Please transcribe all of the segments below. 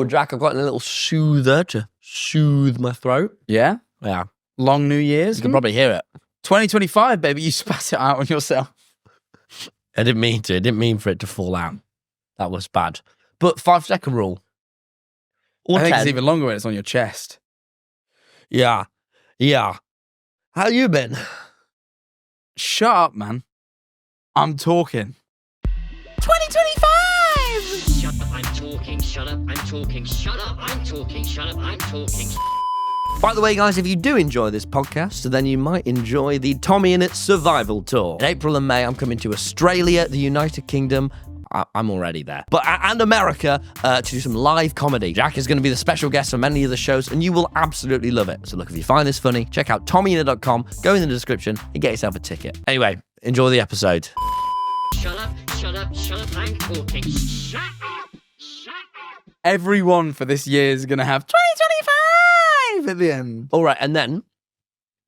Jack, I've got a little soother to soothe my throat. Yeah? Yeah. Long New Year's. You can probably hear it. 2025, baby. You spat it out on yourself. I didn't mean to. I didn't mean for it to fall out. That was bad. But 5-second rule. Or I think 10. it's even longer when it's on your chest. Yeah. Yeah. How you been? Shut up, man. I'm talking. 2025! Shut up, I'm talking, shut up, I'm talking, shut up, I'm talking, shut up, I'm talking. By the way, guys, if you do enjoy this podcast, then you might enjoy the TommyInnit Survival Tour. In April and May, I'm coming to Australia, the United Kingdom. I'm already there. And America to do some live comedy. Jack is going to be the special guest on many of the shows, and you will absolutely love it. So look, if you find this funny, check out TommyInnit.com, go in the description, and get yourself a ticket. Anyway, enjoy the episode. Shut up, shut up, shut up, I'm talking. Shut up, shut up. Everyone for this year is going to have 2025 at the end. All right, and then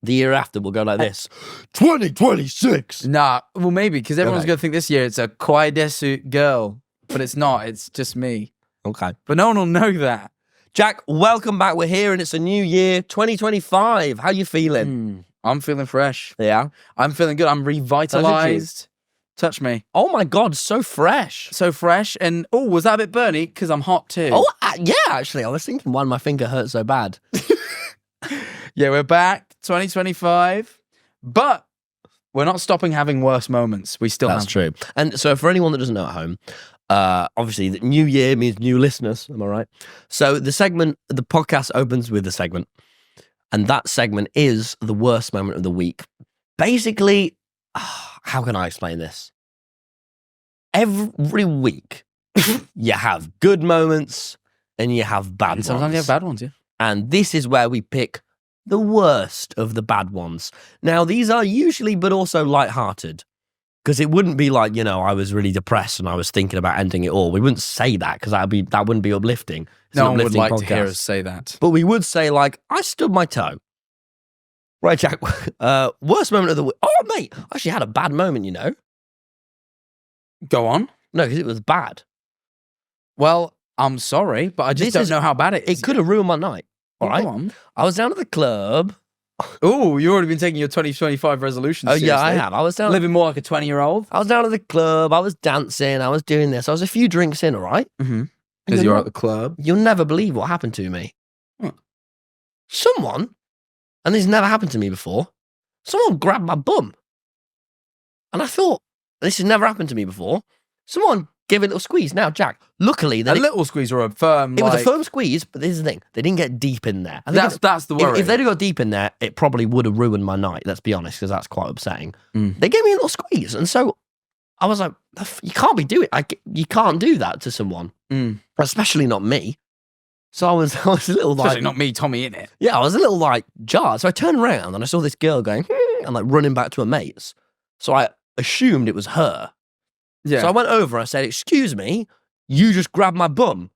the year after will go like this. 2026! Nah, well, maybe, because everyone's Okay. going to think this year it's a kawaii desu girl, but it's not. It's just me. Okay. But no one will know that. Jack, welcome back. We're here, and it's a new year, 2025. How you feeling? I'm feeling fresh. Yeah. I'm feeling good. I'm revitalized. Touch me. Oh my God, so fresh. So fresh. And, oh, was that a bit burny? Because I'm hot too. Oh, yeah, actually. I was thinking why my finger hurt so bad. Yeah, we're back, 2025. But we're not stopping having worse moments. We still That's have. true. And so for anyone that doesn't know at home, obviously the new year means new listeners. Am I right? So the podcast opens with a segment. And that segment is the worst moment of the week. Basically, how can I explain this? Every week, you have good moments and you have bad And ones. sometimes you have bad ones, yeah. And this is where we pick the worst of the bad ones. Now, these are usually, but also lighthearted. Because it wouldn't be like, I was really depressed and I was thinking about ending it all. We wouldn't say that because that wouldn't be uplifting. It's No an one would uplifting like to hear podcast. us say that. But we would say, like, I stubbed my toe. Right, Jack. Worst moment of the week. Oh, mate, I actually had a bad moment, Go on. No, because it was bad. Well, I'm sorry, but I just don't know how bad it is. It could have ruined my night. All right. Go on. I was down at the club. Oh, you've already been taking your 2025 resolutions Oh, yeah, I seriously. have. I was down. Living more like a 20-year-old. I was down at the club. I was dancing. I was doing this. I was a few drinks in, all right? Mm-hmm. And Because you're at the club. You'll never believe what happened to me. What? Someone, and this never happened to me before, someone grabbed my bum. And I thought, this has never happened to me before. Someone gave it a little squeeze. Now, Jack, luckily... A little squeeze or a firm, It was a firm squeeze, but this is the thing. They didn't get deep in there. I think That's the worry. if they'd have got deep in there, it probably would have ruined my night, let's be honest, because that's quite upsetting. Mm. They gave me a little squeeze. And so I was like, you can't be doing you can't do that to someone, especially not me. So I was a little like... Especially not me, TommyInnit. Yeah, I was a little like jarred. So I turned around and I saw this girl going, and like running back to her mates. So I assumed it was her. Yeah. So I went over and I said, excuse me, you just grabbed my bum.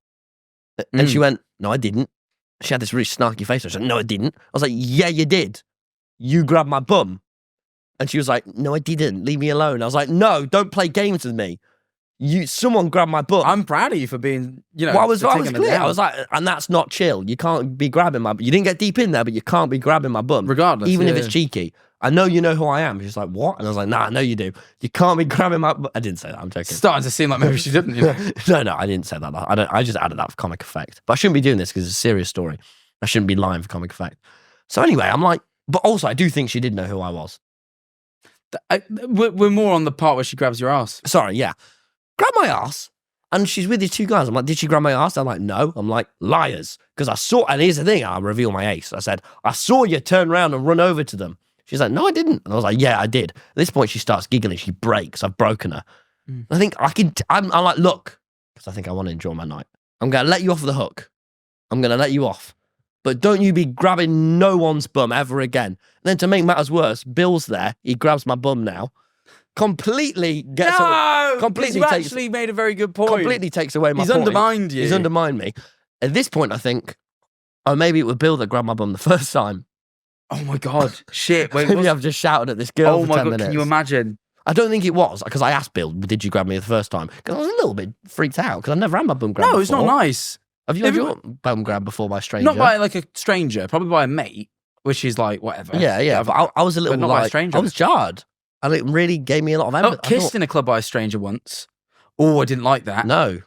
And she went, no, I didn't. She had this really snarky face. I said, no, I didn't. I was like, yeah, you did. You grabbed my bum. And she was like, no, I didn't. Leave me alone. I was like, no, don't play games with me. Someone grabbed my bum. I'm proud of you for being, Well, I was taking it clear. down. I was like, and that's not chill. You can't be grabbing my... You didn't get deep in there, but you can't be grabbing my bum. Regardless, Even if yeah. it's cheeky. I know you know who I am. She's like, what? And I was like, nah, I know you do. You can't be grabbing my... I didn't say that. I'm joking. Starting to seem like maybe she didn't. No, I didn't say that. I just added that for comic effect. But I shouldn't be doing this because it's a serious story. I shouldn't be lying for comic effect. So anyway, I'm like... But also, I do think she did know who I was. We're more on the part where she grabs your ass. Sorry, yeah. Grab my ass. And she's with these two guys. I'm like, did she grab my ass? I'm like, no. I'm like, liars. Because I saw... And here's the thing. I'll reveal my ace. I said, I saw you turn around and run over to them. She's like, no, I didn't. And I was like, yeah, I did. At this point, she starts giggling. She breaks. I've broken her. I think I'm like, look, because I think I want to enjoy my night. I'm going to let you off the hook. I'm going to let you off. But don't you be grabbing no one's bum ever again. And then to make matters worse, Bill's there. He grabs my bum now. Completely gets away. Completely you takes, actually made a very good point. completely takes away my He's point. undermined you. He's undermined me. At this point, I think, oh, maybe it was Bill that grabbed my bum the first time. Oh my God. Shit. Wait, Maybe I've just shouted at this girl oh for my 10 God. minutes. Can you imagine? I don't think it was, because I asked Bill, did you grab me the first time? Because I was a little bit freaked out, because I've never had my bum grabbed No, it's not before. nice. Have you had your bum grabbed before by a stranger? Not by like a stranger, probably by a mate, which is like whatever. Yeah. But I was a little not by a stranger. I was jarred. And it really gave me a lot of I empathy. got kissed in a club by a stranger once. Oh, I didn't like that. No.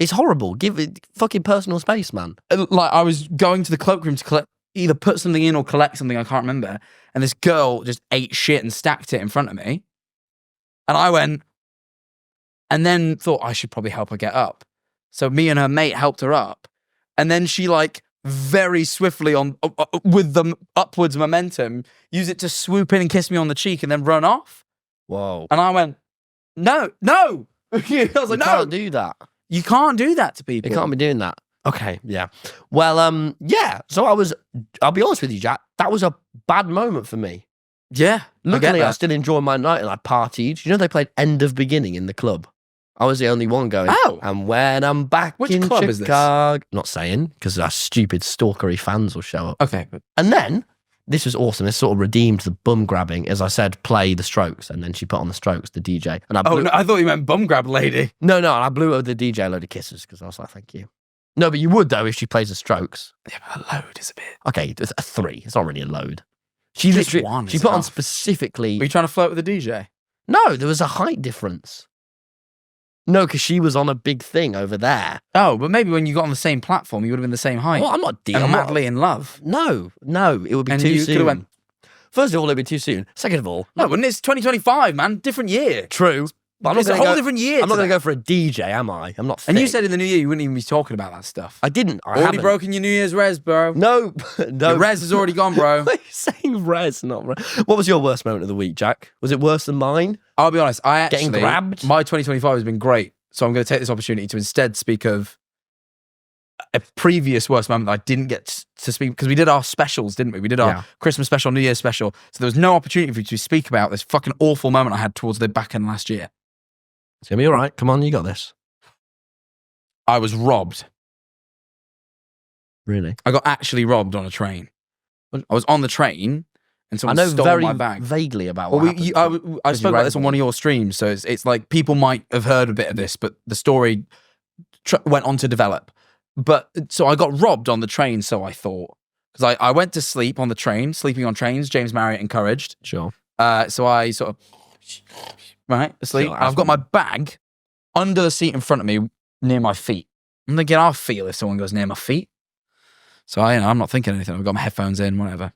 It's horrible. Give it fucking personal space, man. Like I was going to the cloakroom to either put something in or collect something, I can't remember. And this girl just ate shit and stacked it in front of me. And I went, and then thought I should probably help her get up. So me and her mate helped her up. And then she like very swiftly with the upwards momentum, used it to swoop in and kiss me on the cheek and then run off. Whoa. And I went, no. I was like, You no. can't do that. You can't do that to people. You can't be doing that. Okay, yeah. Well, yeah. So I'll be honest with you, Jack, that was a bad moment for me. Yeah. Luckily, I still enjoyed my night and I partied. You know, they played End of Beginning in the club. I was the only one going. Oh. And when I'm back Which in club is this? Chicago. Not saying, because our stupid stalkery fans will show up. Okay. But And then, this was awesome. This sort of redeemed the bum grabbing. As I said, play the Strokes. And then she put on the Strokes, the DJ. And I blew, no, I thought you meant bum grab lady. No, and I blew her the DJ a load of kisses because I was like, thank you. No, but you would, though, if she plays the Strokes. Yeah, but a load is a bit. Okay, a 3. It's not really a load. She Just literally, one she is put on enough. specifically. Were you trying to flirt with the DJ? No, there was a height difference. No, because she was on a big thing over there. Oh, but maybe when you got on the same platform, you would have been the same height. Well, I'm not and dealing. madly in love. No, it would be And too you could have soon. went- First of all, it'd be too soon. Second of all, No, but it's 2025, man. Different year. true. But I'm It's not a gonna whole go, different year. I'm not to going to that. go for a DJ, am I? I'm not. And you thick. said in the new year you wouldn't even be talking about that stuff. I didn't. I Already haven't. broken your New Year's res, bro. No, no. Your res is already gone, bro. Why are you saying res, not res? What was your worst moment of the week, Jack? Was it worse than mine? I'll be honest. I actually Getting grabbed? My 2025 has been great, so I'm going to take this opportunity to instead speak of a previous worst moment that I didn't get to speak because we did our specials, didn't we? We did our Yeah. Christmas special, New Year's special, so there was no opportunity for you to speak about this fucking awful moment I had towards the back end last year. It's going to be all right. Come on, you got this. I was robbed. Really? I got actually robbed on a train. I was on the train and I someone know stole very my bag. vaguely about Well, what happened. I you spoke about read this on about one of your streams, so it's like people might have heard a bit of this, but the story went on to develop. But so I got robbed on the train, so I thought. Because I went to sleep on the train, sleeping on trains, James Marriott encouraged. Sure. So I sort of, right, asleep. Sure, I've got my bag under the seat in front of me near my feet. I'm thinking, I'll feel if someone goes near my feet. So I'm not thinking anything. I've got my headphones in, whatever.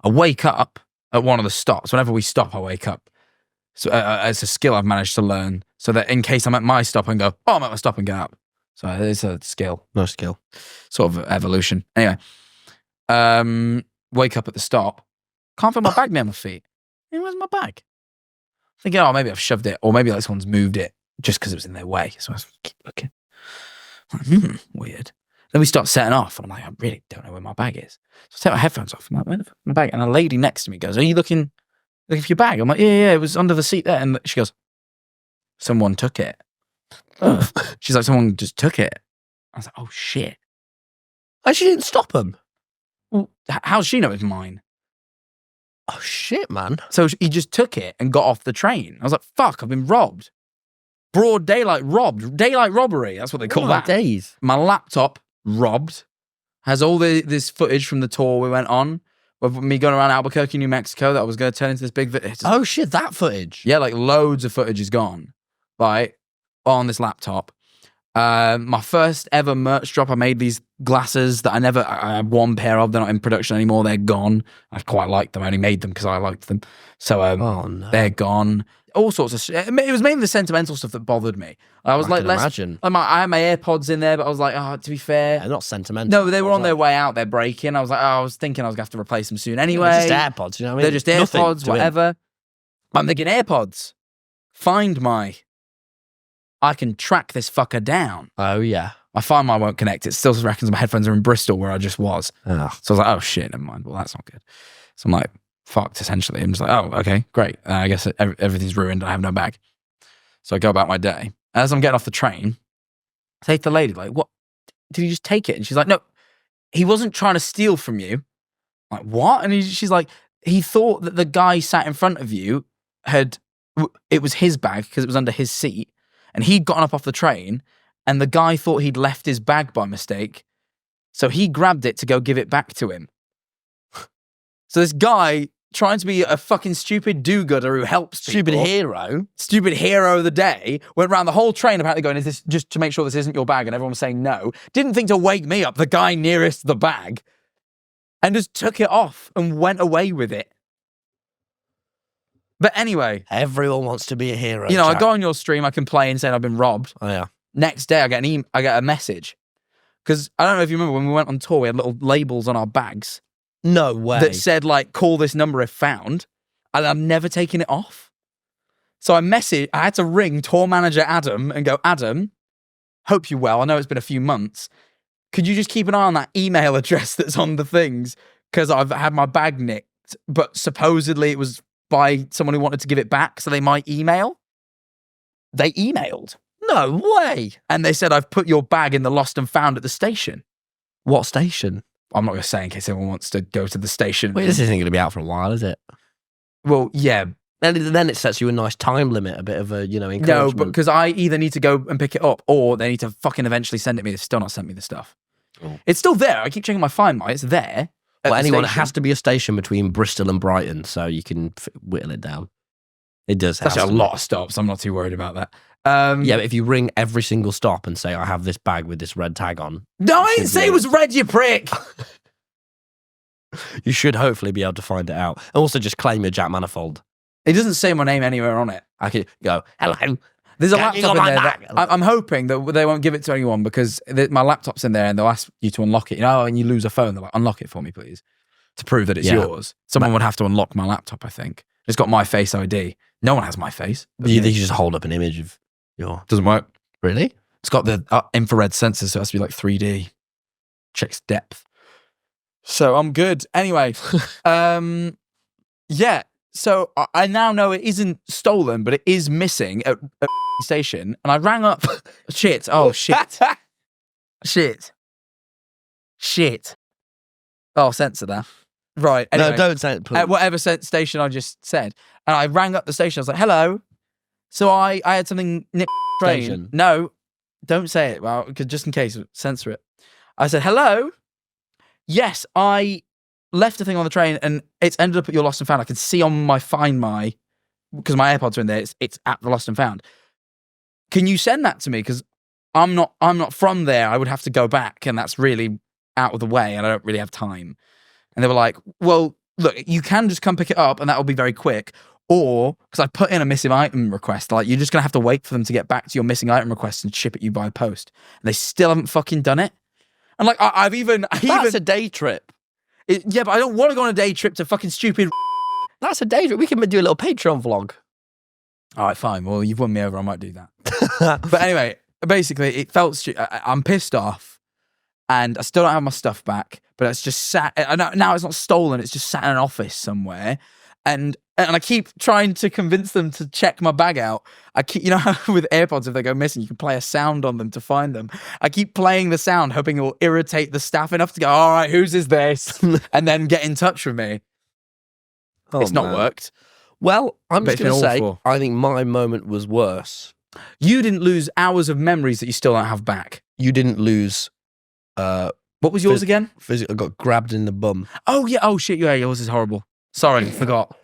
I wake up at one of the stops. Whenever we stop, I wake up. So it's a skill I've managed to learn so that in case I'm at my stop and go, oh, I'm at my stop and get up. So it's a skill, No skill. sort of evolution. Anyway, wake up at the stop. Can't feel my bag near my feet. Hey, where's my bag? Thinking, oh, maybe I've shoved it or maybe like someone's moved it just because it was in their way. So I was keep looking. Like, weird. Then we start setting off and I'm like, I really don't know where my bag is. So I take my headphones off. I'm like, where the fuck is my bag? And a lady next to me goes, are you looking for your bag? I'm like, yeah, it was under the seat there. And she goes, someone took it. She's like, someone just took it. I was like, oh shit. And she didn't stop him. Well, how's she know it's mine? Oh shit, man. So he just took it and got off the train. I was like, fuck, I've been robbed. Broad daylight robbed. Daylight robbery. That's what they call Oh, that. days. My laptop robbed. Has all this footage from the tour we went on of me going around Albuquerque, New Mexico that I was going to turn into this big video. Oh shit, that footage. Yeah, like loads of footage is gone. Right? On this laptop. My first ever merch drop, I made these glasses that I had one pair of. They're not in production anymore. They're gone. I quite liked them. I only made them because I liked them. So Oh no. they're gone. All sorts of shit. It was mainly the sentimental stuff that bothered me. I was I like, can less. imagine. I had my AirPods in there, but I was like, oh, to be fair. They're not sentimental. No, they were on their way out. They're breaking. I was like, oh, I was thinking I was going to have to replace them soon anyway. They're just AirPods, you know what I mean? They're just Nothing AirPods, to him. whatever. I'm thinking AirPods. Find my. I can track this fucker down. Oh yeah. I find my won't connect. It still reckons my headphones are in Bristol where I just was. Ugh. So I was like, oh shit, never mind. Well, that's not good. So I'm like, fucked essentially. I'm just like, oh, okay, great. I guess everything's ruined. I have no bag. So I go about my day. As I'm getting off the train, I say to the lady, like, what? Did he just take it? And she's like, no, he wasn't trying to steal from you. I'm like, what? And she's like, he thought that the guy sat in front of you it was his bag because it was under his seat. And he'd gotten up off the train and the guy thought he'd left his bag by mistake. So he grabbed it to go give it back to him. So this guy, trying to be a fucking stupid do-gooder who helps people. Stupid hero of the day, went around the whole train apparently going, is this just to make sure this isn't your bag? And everyone was saying no. Didn't think to wake me up, the guy nearest the bag, and just took it off and went away with it. But anyway. Everyone wants to be a hero. You know, Jack. I go on your stream, I complain saying I've been robbed. Oh, yeah. Next day, I get a message. Because I don't know if you remember when we went on tour, we had little labels on our bags. No way. That said, like, call this number if found. And I've never taken it off. So I had to ring tour manager Adam and go, Adam, hope you're well. I know it's been a few months. Could you just keep an eye on that email address that's on the things? Because I've had my bag nicked. But supposedly it was by someone who wanted to give it back. So they might email. They emailed. No way. And they said, I've put your bag in the lost and found at the station. What station? I'm not going to say in case anyone wants to go to the station. Wait, this isn't going to be out for a while, is it? Well, yeah. Then it sets you a nice time limit, a bit of a, No, encouragement. but because I either need to go and pick it up or they need to fucking eventually send it me. They've still not sent me the stuff. Oh. It's still there. I keep checking my Find My. It's there. Well, anyone, it has to be a station between Bristol and Brighton, so you can whittle it down. It does. That's a lot of stops. I'm not too worried about that. Yeah, but if you ring every single stop and say, I have this bag with this red tag on. No, I didn't say it was red, you prick. You should hopefully be able to find it out. And also just claim your Jack Manifold. It doesn't say my name anywhere on it. I could go, hello. There's a Can you laptop got in my there. bag? I'm hoping that they won't give it to anyone because my laptop's in there and they'll ask you to unlock it. And you lose a phone. They're like, unlock it for me, please, to prove that it's yours. Someone would have to unlock my laptop, I think. It's got my Face ID. No one has my face. You just hold up an image of your... Doesn't work. Really? It's got the infrared sensors, so it has to be like 3D. Checks depth. So I'm good. Anyway, yeah. So I now know it isn't stolen, but it is missing at station. And I rang up. Shit. Oh, shit. Shit. Oh, censor that. Right. Anyway, No, don't say it, please. at whatever station I just said. And I rang up the station. I was like, hello. So I had something nicked train. Station. No, don't say it. Well, just in case, censor it. I said, hello. Yes, I left a thing on the train and it's ended up at your Lost and Found. I can see on my Find My, because my AirPods are in there, it's at the Lost and Found. Can you send that to me? Because I'm not from there. I would have to go back and that's really out of the way and I don't really have time. And they were like, well, look, you can just come pick it up and that will be very quick. Or, because I put in a missing item request, like you're just going to have to wait for them to get back to your missing item request and ship it you by post. And they still haven't fucking done it. And like, I've even... That's a day trip. Yeah, but I don't want to go on a day trip to fucking stupid... That's a day trip. We can do a little Patreon vlog. All right, fine. Well, you've won me over. I might do that. But anyway, basically, it felt... I'm pissed off. And I still don't have my stuff back. But it's just sat... Now it's not stolen. It's just sat in an office somewhere. And I keep trying to convince them to check my bag out. I keep, how with AirPods, if they go missing, you can play a sound on them to find them. I keep playing the sound, hoping it will irritate the staff enough to go, all right, whose is this? And then get in touch with me. It's not worked. Well, I'm But just it's going to been say, awful. I think my moment was worse. You didn't lose hours of memories that you still don't have back. You didn't lose... What was yours again? I got grabbed in the bum. Oh, yeah. Oh, shit. Yeah, yours is horrible. Sorry, forgot.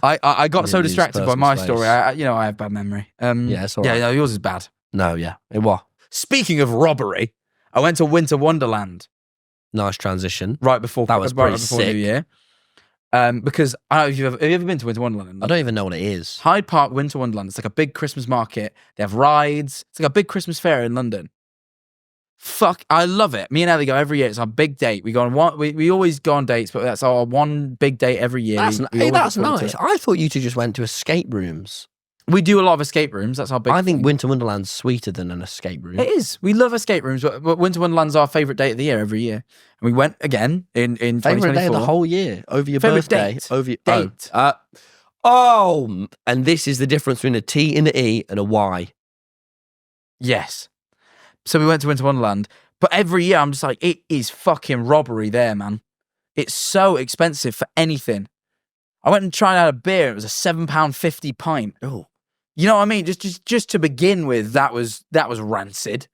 I got so Didn't lose distracted by personal my space. story. I have bad memory. Yeah, it's all Yeah, right. no, yours is bad. No, yeah. It was. Speaking of robbery, I went to Winter Wonderland Nice transition. right before That was right pretty before sick. New Year. Because I don't know if have you ever been to Winter Wonderland? I don't even know what it is. Hyde Park Winter Wonderland. It's like a big Christmas market. They have rides. It's like a big Christmas fair in London. Fuck, I love it. Me and Ellie go every year. It's our big date. We go on one. We always go on dates, but that's our one big date every year. That's, We hey, always that's look forward to nice. it. I thought you two just went to escape rooms. We do a lot of escape rooms. That's our big. I think thing. Winter Wonderland's sweeter than an escape room. It is. We love escape rooms, but Winter Wonderland's our favourite date of the year every year. And we went again in Favorite 2024. day of the whole year over your Favourite birthday. date. Over your Date. And this is the difference between a T and an E and a Y. Yes. So we went to Winter Wonderland, but every year I'm just like, it is fucking robbery there, man. It's so expensive for anything. I went and tried out a beer. It was a £7.50 pint. Oh, You know what I mean? Just to begin with, that was rancid.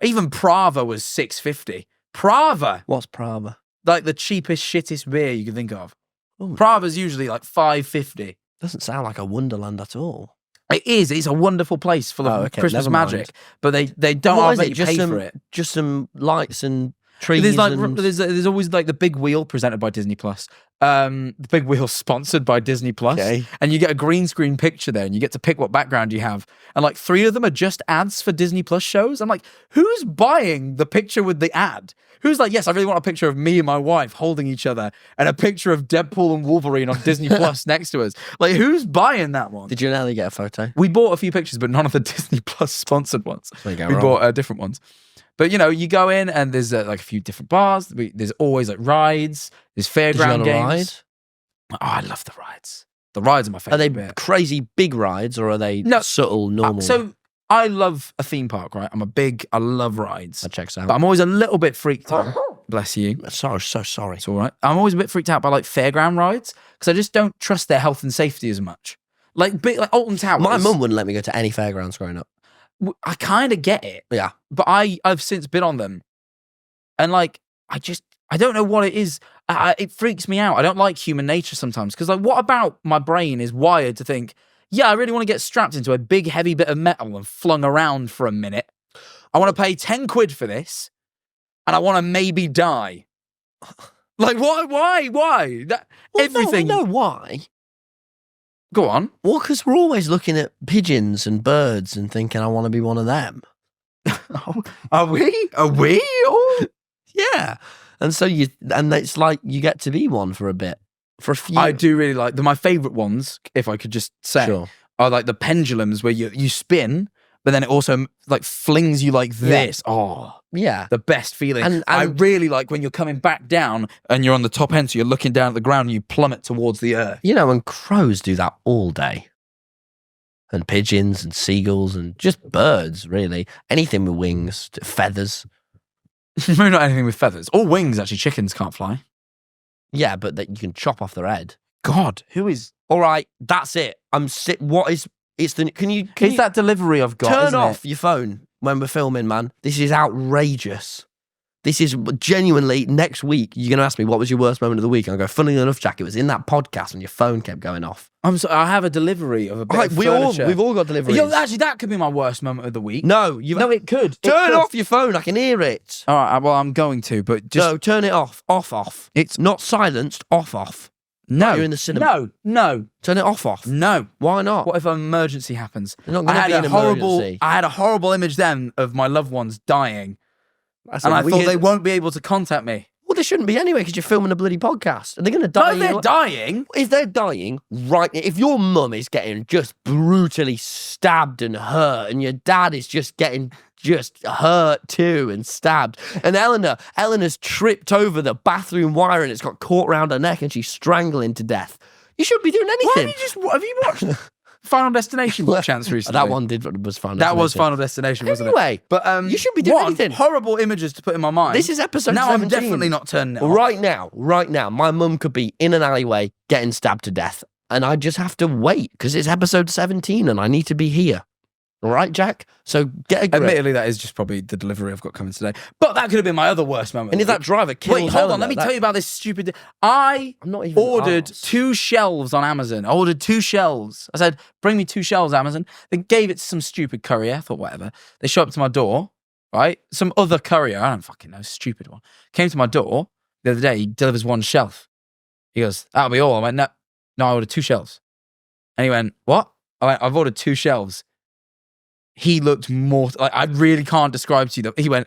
Even Prava was $6.50. Prava, What's Prava? like the cheapest, shittest beer you can think of. Ooh. Prava's usually like $5.50. Doesn't sound like a wonderland at all. It is. It's a wonderful place full of Christmas never mind. magic, but they don't What have is to it? make you pay Just for it. Just some lights and trees. There's like and... there's always like the big wheel presented by Disney Plus. The big wheel sponsored by Disney Plus, Okay. and you get a green screen picture there, and you get to pick what background you have. And like 3 of them are just ads for Disney Plus shows. I'm like, who's buying the picture with the ad? Who's like, yes, I really want a picture of me and my wife holding each other, and a picture of Deadpool and Wolverine on Disney Plus next to us. Like, who's buying that one? Did you and Ellie get a photo? We bought a few pictures, but none of the Disney Plus sponsored ones. There you go, We wrong. bought different ones. But you know, you go in and there's like a few different bars. There's always like rides. There's Did you go on fairground a games. ride? Oh, I love the rides. The rides are my Are favorite. they bit. crazy big rides or are they No. subtle, normal? So I love a theme park, right? I love rides. that checks out. But I'm always a little bit freaked out. Bless you. Sorry, so sorry. It's all right. I'm always a bit freaked out by like fairground rides because I just don't trust their health and safety as much. Like Alton Towers. My mum wouldn't let me go to any fairgrounds growing up. I kind of get it. Yeah. But I've since been on them, and like I don't know what it is. It freaks me out. I don't like human nature sometimes because like, what about my brain is wired to think, yeah, I really want to get strapped into a big heavy bit of metal and flung around for a minute. I want to pay 10 quid for this, and I want to maybe die. Like why? Everything. No, why? Go on. Well, because we're always looking at pigeons and birds and thinking, I want to be one of them. Are we? Oh. Yeah. And so it's like you get to be one for a bit. For a few. I do really like my favorite ones, if I could just say, Sure. are like the pendulums where you spin, but then it also like flings you like this. Oh, Yeah. the best feeling. And I really like when you're coming back down and you're on the top end, so you're looking down at the ground and you plummet towards the earth. You know, and crows do that all day. And pigeons and seagulls and just birds, really. Anything with wings, feathers. Maybe not anything with feathers or wings. Actually, chickens can't fly. Yeah, but that you can chop off their head. God, who is? All right, that's it. What is? It's the. Can you? It's that delivery I've got. Turn isn't off it? your phone when we're filming, man. This is outrageous. This is genuinely, next week, you're going to ask me, what was your worst moment of the week? And I'll go, funnily enough, Jack, it was in that podcast and your phone kept going off. I'm sorry, I have a delivery of a bit Right, of we've furniture. all got deliveries. Yo, actually, that could be my worst moment of the week. No, No, it could. Turn off your phone. I can hear it. All right, well, I'm going to, but just... No, turn it off. Off. It's... Not silenced. Off. No. You're in the cinema. No. Turn it off. No. Why not? What if an emergency happens? There's not gonna be an emergency. I had a horrible image then of my loved ones dying, That's and a I thought weird- they won't be able to contact me. Well, they shouldn't be anyway because you're filming a bloody podcast. Are they going to die? No, they're dying. If they're dying, right, if your mum is getting just brutally stabbed and hurt, and your dad is just getting just hurt too and stabbed, and Eleanor's tripped over the bathroom wire and it's got caught round her neck and she's strangling to death, you shouldn't be doing Why anything. have you watched Final Destination by chance recently? That one was Final That was Destination. Final Destination, wasn't Anyway, it? But you shouldn't be doing what anything. horrible images to put in my mind. This is episode now 17. I'm definitely not turning it off. Right now, my mum could be in an alleyway getting stabbed to death, and I just have to wait because it's episode 17 and I need to be here. All right, Jack? So get a grip. Admittedly, that is just probably the delivery I've got coming today. But that could have been my other worst moment. And if that driver kills Wait, hold on. Eleanor, Let me tell you about this stupid... I'm not even ordered arsed. 2 shelves on Amazon. I ordered 2 shelves. I said, bring me 2 shelves, Amazon. They gave it to some stupid courier. I thought, whatever. They show up to my door, right? Some other courier, I don't fucking know, stupid one, came to my door the other day. He delivers 1 shelf. He goes, that'll be all. I went, no, I ordered 2 shelves. And he went, what? I went, I've ordered 2 shelves. He looked more, like, I really can't describe to you. He went,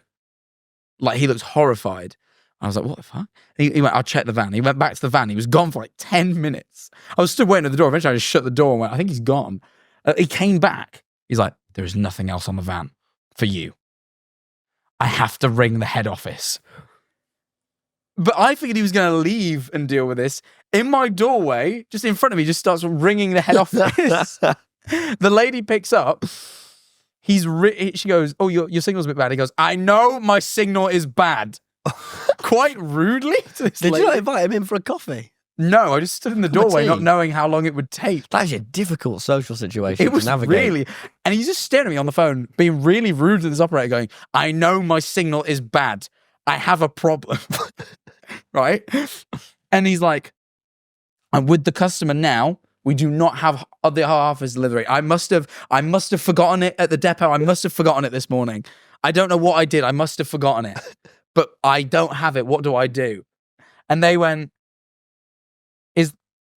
like, he looked horrified. I was like, what the fuck? He went, I'll check the van. He went back to the van. He was gone for like 10 minutes. I was still waiting at the door. Eventually, I just shut the door and went, I think he's gone. He came back. He's like, there is nothing else on the van for you. I have to ring the head office. But I figured he was going to leave and deal with this. In my doorway, just in front of me, just starts ringing the head office. The lady picks up. She goes, oh, your signal's a bit bad. He goes, I know my signal is bad. Quite rudely to this Did lady. you not invite him in for a coffee? No, I just stood in the Cup of doorway, tea. not knowing how long it would take. That's a difficult social situation It was to navigate. really, and he's just staring at me on the phone, being really rude to this operator, going, "I know my signal is bad. I have a problem." Right? And he's like, "I'm with the customer now. We do not have the half as delivery. I must have forgotten it at the depot. I must have forgotten it this morning. I don't know what I did. I must have forgotten it, but I don't have it. What do I do?" And they went,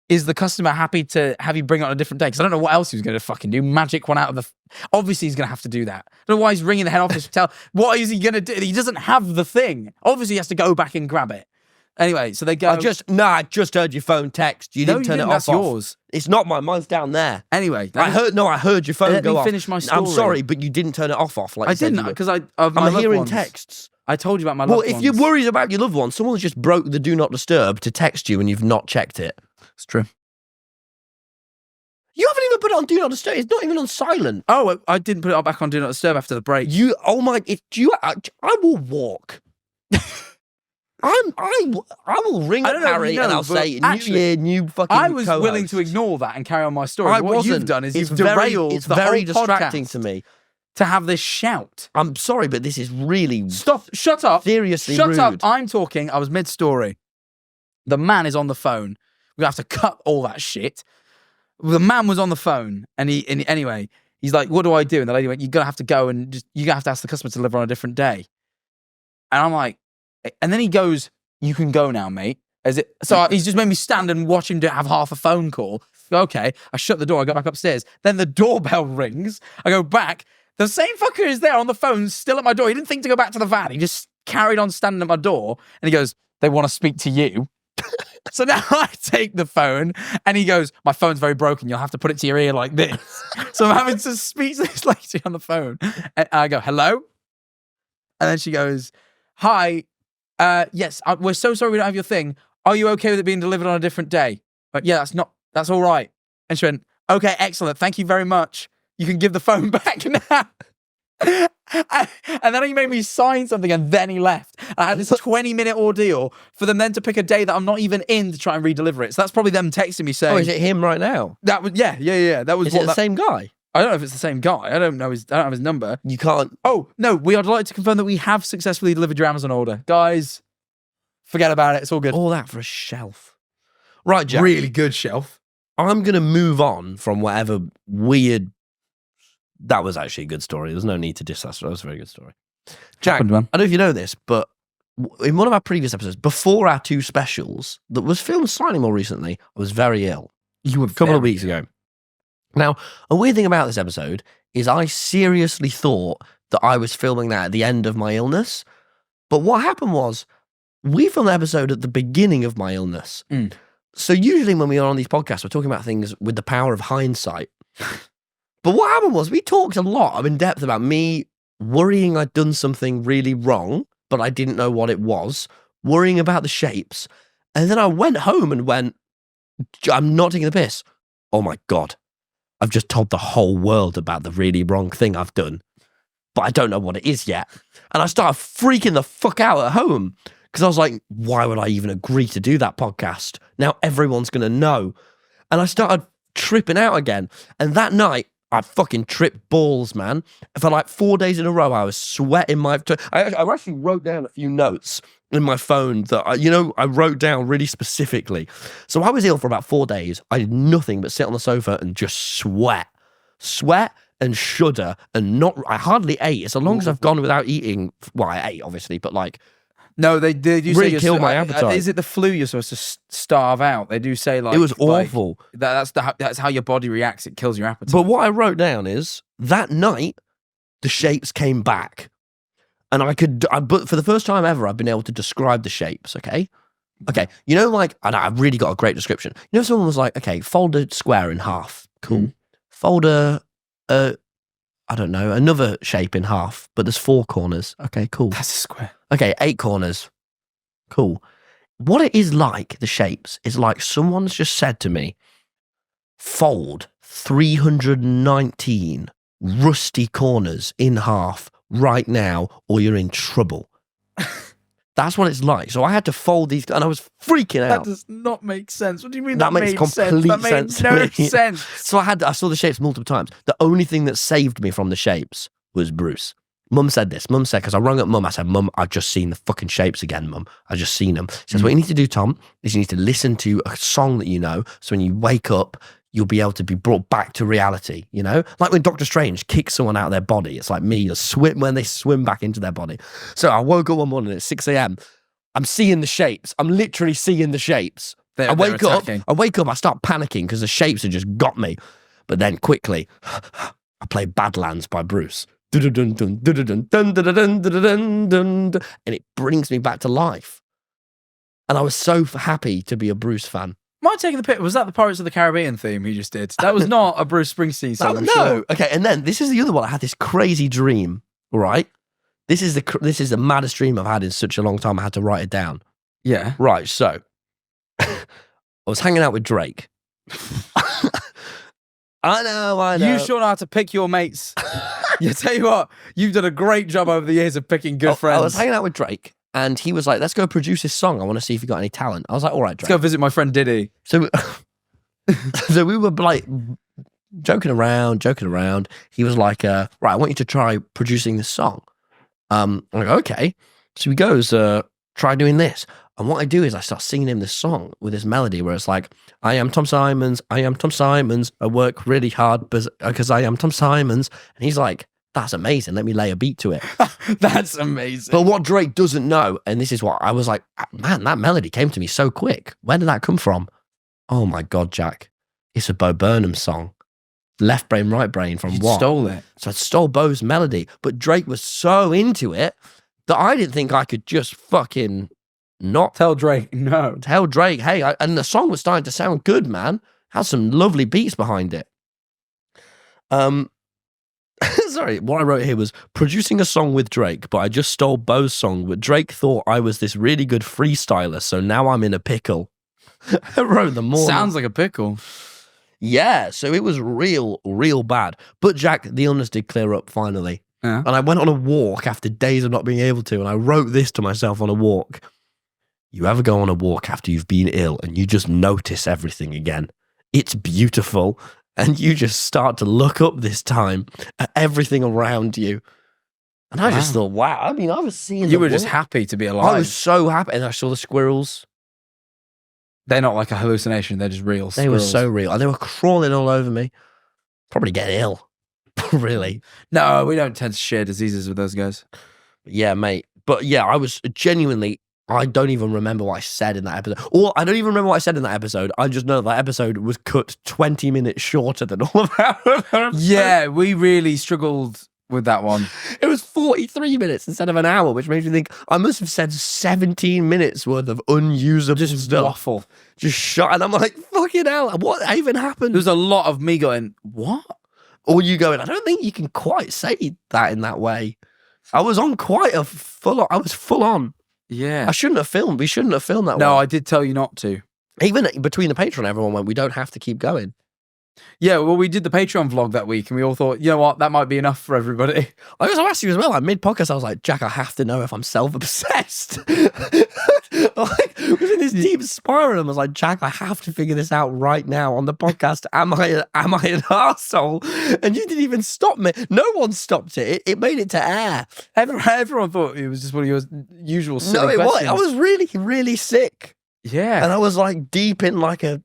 Is the customer happy to have you bring it on a different day? Because I don't know what else he was going to fucking do. Magic one out of the... Obviously, he's going to have to do that. I don't know why he's ringing the head office to tell... What is he going to do? He doesn't have the thing. Obviously, he has to go back and grab it. Anyway, so they go... I just heard your phone text. You didn't turn it off. That's yours. It's not mine. Mine's down there. Anyway. I heard your phone let go me off. finish my story. I'm sorry, but you didn't turn it off. Like I you said didn't, you would. because I'm I'm hearing texts. I told you about my loved Well, ones. if you're worried about your loved one, someone's just broke the do not disturb to text you and you've not checked it. It's true. You haven't even put it on do not disturb. It's not even on silent. Oh, I didn't put it back on Do Not Disturb after the break. I will walk. I will ring I don't know if Harry you know, and I'll but say, actually, New Year, new fucking I was co-host. willing to ignore that and carry on my story. I What wasn't. you've done is It's you've very, derailed it's the very whole distracting podcast to me. to have this shout. I'm sorry, but this is really Stop. Shut up. seriously Shut rude. up. I'm talking. I was mid-story. The man is on the phone. We have to cut all that shit. The man was on the phone, and anyway, he's like, "What do I do?" And the lady went, "You're gonna have to go and you're gonna have to ask the customer to deliver on a different day." And I'm like, and then he goes, "You can go now, mate." So he's just made me stand and watch him have half a phone call. Okay, I shut the door. I go back upstairs. Then the doorbell rings. I go back. The same fucker is there on the phone, still at my door. He didn't think to go back to the van. He just carried on standing at my door, and he goes, "They want to speak to you." So now I take the phone, and he goes, "My phone's very broken. You'll have to put it to your ear like this." So I'm having to speak to this lady on the phone. And I go, "Hello?" And then she goes, "Hi. Yes, we're so sorry we don't have your thing. Are you okay with it being delivered on a different day?" But yeah, that's all right. And she went, "Okay, excellent. Thank you very much. You can give the phone back now." And then he made me sign something, and then he left. I had this 20-minute ordeal for them then to pick a day that I'm not even in to try and redeliver it. So that's probably them texting me saying, Oh, is it him right now? That was yeah. That was Is it the same guy? I don't know if it's the same guy. I don't have his number. You can't. Oh no, we are delighted to confirm that we have successfully delivered your Amazon order, guys. Forget about it. It's all good. All that for a shelf. Right, Jack. Really good shelf. I'm going to move on from whatever weird... That was actually a good story. There's no need to diss that story. That was a very good story. Jack, Happened, man. I don't know if you know this, but in one of our previous episodes, before our two specials, that was filmed slightly more recently, I was very ill. You were A couple of weeks ago. Now, a weird thing about this episode is I seriously thought that I was filming that at the end of my illness. But what happened was, we filmed the episode at the beginning of my illness. Mm. So usually when we are on these podcasts, we're talking about things with the power of hindsight. But what happened was we talked a lot in depth about me worrying I'd done something really wrong, but I didn't know what it was, worrying about the shapes. And then I went home and went, I'm not taking the piss. Oh my God, I've just told the whole world about the really wrong thing I've done, but I don't know what it is yet. And I started freaking the fuck out at home because I was like, why would I even agree to do that podcast? Now everyone's going to know. And I started tripping out again. And that night, I fucking tripped balls, man. For like 4 days in a row, I was sweating I actually wrote down a few notes in my phone that, I wrote down really specifically. So I was ill for about 4 days. I did nothing but sit on the sofa and just sweat and shudder and I hardly ate. As long as I've gone without eating, well, I ate obviously, but like, no, they do really say kill my appetite. Is it the flu you're supposed to starve out? They do say like it was awful. That's how your body reacts. It kills your appetite. But what I wrote down is that night the shapes came back, and but for the first time ever, I've been able to describe the shapes. Okay, I've really got a great description. Someone was like, okay, fold a square in half. Cool. Fold I don't know, another shape in half, but there's 4 corners. Okay, cool. That's a square. Okay, 8 corners. Cool. What it is like, the shapes, is like someone's just said to me, fold 319 rusty corners in half right now, or you're in trouble. That's what it's like. So I had to fold these, and I was freaking That out. does not make sense. What do you mean That makes made sense? complete That made sense to no me. sense. So I saw the shapes multiple times. The only thing that saved me from the shapes was Bruce. Mum said this. Mum said, because I rung up Mum, I said, Mum, I've just seen the fucking shapes again, Mum. I've just seen them. She says, what you need to do, Tom, is you need to listen to a song that you know. So when you wake up, you'll be able to be brought back to reality, you know? Like when Doctor Strange kicks someone out of their body. It's like me, when they swim back into their body. So I woke up one morning at 6 a.m. I'm seeing the shapes. I'm literally seeing the shapes. I wake up, I start panicking because the shapes have just got me. But then quickly, I play Badlands by Bruce. And it brings me back to life. And I was so happy to be a Bruce fan. Am I taking the pic? Was that the Pirates of the Caribbean theme he just did? That was not a Bruce Springsteen song. I'm no. sure. Okay, and then this is the other one. I had this crazy dream, right? This is the maddest dream I've had in such a long time. I had to write it down. Yeah. Right, so I was hanging out with Drake. I know. You sure know how to pick your mates. You tell you what, you've done a great job over the years of picking good friends. I was hanging out with Drake, and he was like, let's go produce this song. I want to see if you got any talent. I was like, all right, Drake. Let's go visit my friend Diddy. So, so we were like joking around. He was like, right, I want you to try producing this song. I'm like, okay. So he goes, try doing this. And what I do is I start singing him this song with this melody where it's like, I am Tom Simons. I work really hard because I am Tom Simons. And he's like, that's amazing. Let me lay a beat to it. That's amazing. But what Drake doesn't know, and this is what I was like, man, that melody came to me so quick. Where did that come from? Oh my God, Jack. It's a Bo Burnham song. Left brain, right brain from what? Stole it. So I stole Bo's melody. But Drake was so into it that I didn't think I could just fucking not tell Drake no. Tell Drake, hey, and the song was starting to sound good, man. Had some lovely beats behind it. Sorry, what I wrote here was producing a song with Drake, but I just stole Bo's song, but Drake thought I was this really good freestyler, so now I'm in a pickle. I wrote the morning. Sounds like a pickle. Yeah, so it was real bad. But Jack, the illness did clear up finally. Yeah. And I went on a walk after days of not being able to, and I wrote this to myself on a walk. You ever go on a walk after you've been ill and you just notice everything again? It's beautiful. And you just start to look up this time at everything around you. And I just thought, wow. I mean, I was seeing You were just happy to be alive. I was so happy. And I saw the squirrels. They're not like a hallucination. They're just real They were so real. And they were crawling all over me. Probably get ill. Really. No, we don't tend to share diseases with those guys. Yeah, mate. But yeah, I was genuinely... I don't even remember what I said in that episode. Or I don't even remember what I said in that episode. I just know that episode was cut 20 minutes shorter than all of our episodes. Yeah, we really struggled with that one. It was 43 minutes instead of an hour, which makes me think I must have said 17 minutes worth of unusable stuff. Waffle. Just shot. And I'm like, fucking hell, what even happened? There's a lot of me going, what? Or you going, I don't think you can quite say that in that way. I was on quite a I was full on. Yeah. I shouldn't have filmed. We shouldn't have filmed that one. No, I did tell you not to. Even between the Patreon, everyone went, we don't have to keep going. Yeah, well, we did the Patreon vlog that week and we all thought, you know what, that might be enough for everybody. I was asked you as well, like mid-podcast, I was like, Jack, I have to know if I'm self-obsessed. Like, was in this deep spiral, and I was like, Jack, I have to figure this out right now on the podcast. Am I an arsehole? And you didn't even stop me. No one stopped it. It made it to air. Everyone thought it was just one of your usual silly No, it questions. was. I was really, really sick. Yeah. And I was like deep in like a...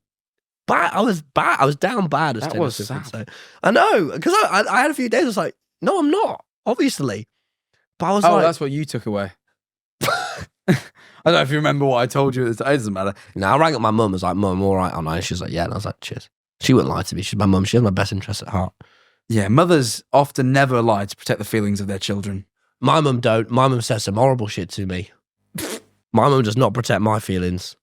I was bad. I was down bad. As That Taylor was Swift would sad. say. I know, because I had a few days. I was like, no, I'm not. Obviously, but I was like, that's what you took away. I don't know if you remember what I told you. It doesn't matter. no. I rang up my mum. I was like, Mum, I'm all right, aren't I? And she was like, yeah. And I was like, cheers. She wouldn't lie to me. She's my mum. She has my best interest at heart. Yeah, mothers often never lie to protect the feelings of their children. My mum don't. My mum says some horrible shit to me. My mum does not protect my feelings.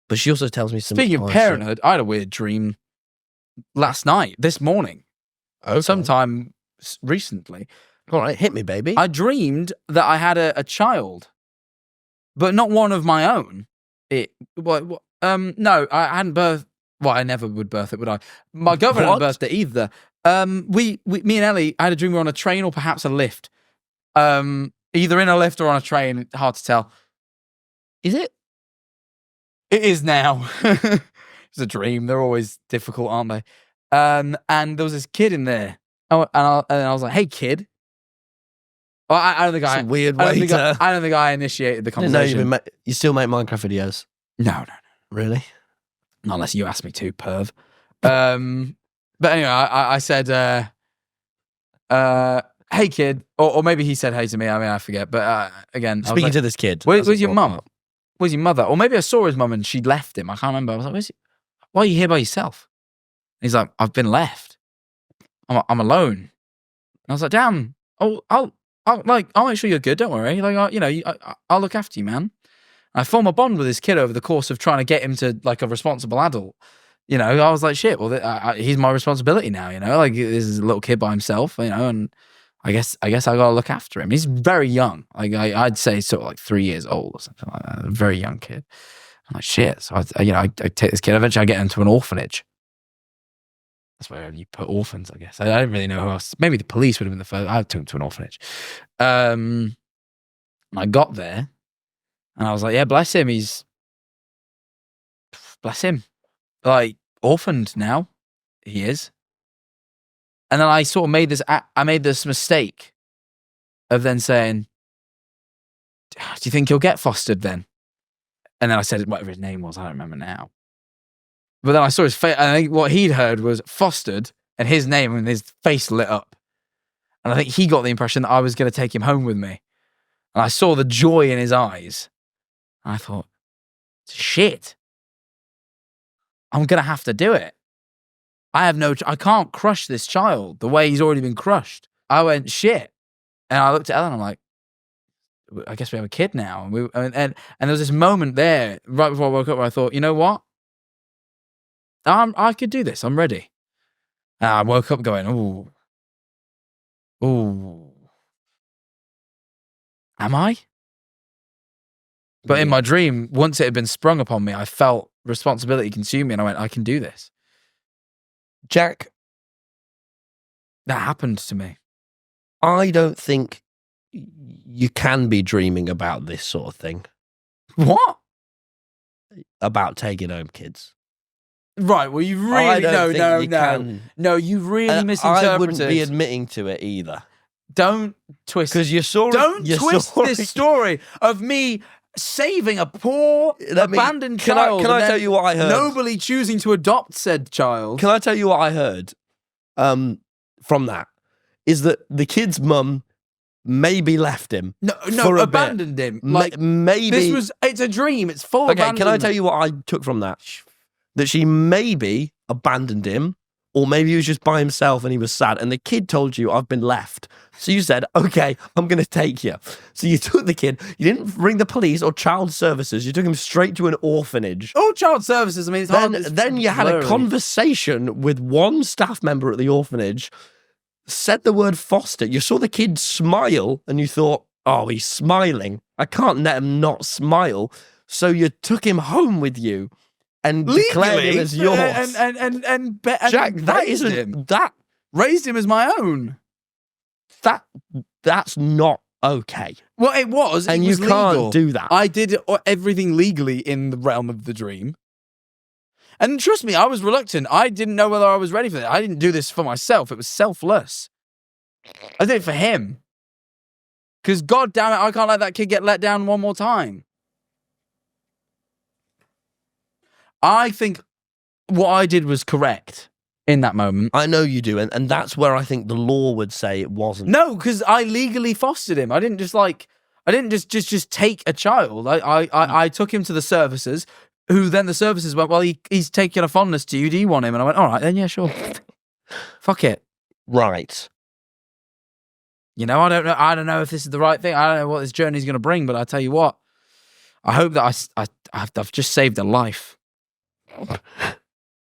But she also tells me some... Speaking of nice parenthood, I had a weird dream this morning, shit. Okay. sometime recently. All right, hit me, baby. I dreamed that I had a child, but not one of my own. No, I hadn't birthed. Well, I never would birth it, would I? My girlfriend hadn't birthed it either. Me and Ellie, I had a dream we were on a train or perhaps a lift. Either in a lift or on a train. Hard to tell. Is it? It is now. It's a dream. They're always difficult, aren't they? And there was this kid in there. And I was like, hey, kid. Well, I don't think It's a weird way to... I don't think I initiated the No, conversation. you still make Minecraft videos? No. Really? Not unless you ask me to, perv. But anyway, I said, hey, kid. Or maybe he said hey to me. I mean, I forget. But again, Speaking to this kid. Where's your mum? Where's your mother? Or maybe I saw his mum and she'd left him. I can't remember. I was like, why are you here by yourself? And he's like, I've been left. I'm alone. And I was like, damn. I'll make sure you're good. Don't worry. Like, I'll look after you, man. I form a bond with this kid over the course of trying to get him to like a responsible adult. You know, I was like, shit. Well, he's my responsibility now. You know, like this is a little kid by himself. You know, and I guess I gotta look after him. He's very young. Like I'd say sort of like 3 years old or something like that. A very young kid. I'm like, shit. So I take this kid. Eventually, I get him to an orphanage. That's where you put orphans, I guess. I don't really know who else. Maybe the police would have been the first. I took him to an orphanage. And I got there, and I was like, yeah, bless him. Bless him. Like, orphaned now. He is. And then I sort of made this mistake of then saying, do you think he'll get fostered then? And then I said whatever his name was. I don't remember now. But then I saw his face. I think what he'd heard was fostered and his name, and his face lit up. And I think he got the impression that I was going to take him home with me. And I saw the joy in his eyes. And I thought, shit. I'm going to have to do it. I can't crush this child the way he's already been crushed. I went, shit. And I looked at Ellen, I'm like, I guess we have a kid now. And there was this moment there, right before I woke up, where I thought, you know what? I could do this. I'm ready. And I woke up going, ooh. Am I? But in my dream, once it had been sprung upon me, I felt responsibility consume me, and I went, I can do this. Jack, that happened to me. I don't think you can be dreaming about this sort of thing. What? About taking home kids. Right, well, you really... No, you really misinterpreted. I wouldn't be admitting to it either. Don't twist... Because you saw... Don't twist this story of me saving a poor, abandoned child. Can I tell you what I heard? Nobly choosing to adopt said child. Can I tell you what I heard from that? Is that the kid's mum maybe left him. No, abandoned him. Like, maybe... It's a dream. It's full of abandonment. Can I tell you what I took from that? That she maybe abandoned him, or maybe he was just by himself and he was sad, and the kid told you, I've been left. So you said, okay, I'm going to take you. So you took the kid, you didn't ring the police or child services, you took him straight to an orphanage. Oh, child services, I mean, then you had a conversation with one staff member at the orphanage, said the word foster, you saw the kid smile, and you thought, oh, he's smiling. I can't let him not smile. So you took him home with you. And declared him as yours. And Jack, that isn't him. That raised him as my own. That's not okay. Well, it was, and you can't do that. I did everything legally in the realm of the dream. And trust me, I was reluctant. I didn't know whether I was ready for that. I didn't do this for myself. It was selfless. I did it for him. Because God damn it, I can't let that kid get let down one more time. I think what I did was correct in that moment. I know you do, and that's where I think the law would say it wasn't. No, because I legally fostered him. I didn't just take a child. I took him to the services, who then the services went, well, he's taking a fondness to you. Do you want him? And I went, all right, then yeah, sure. Fuck it. Right. You know, I don't know if this is the right thing. I don't know what this journey's going to bring, but I tell you what, I hope that I've just saved a life.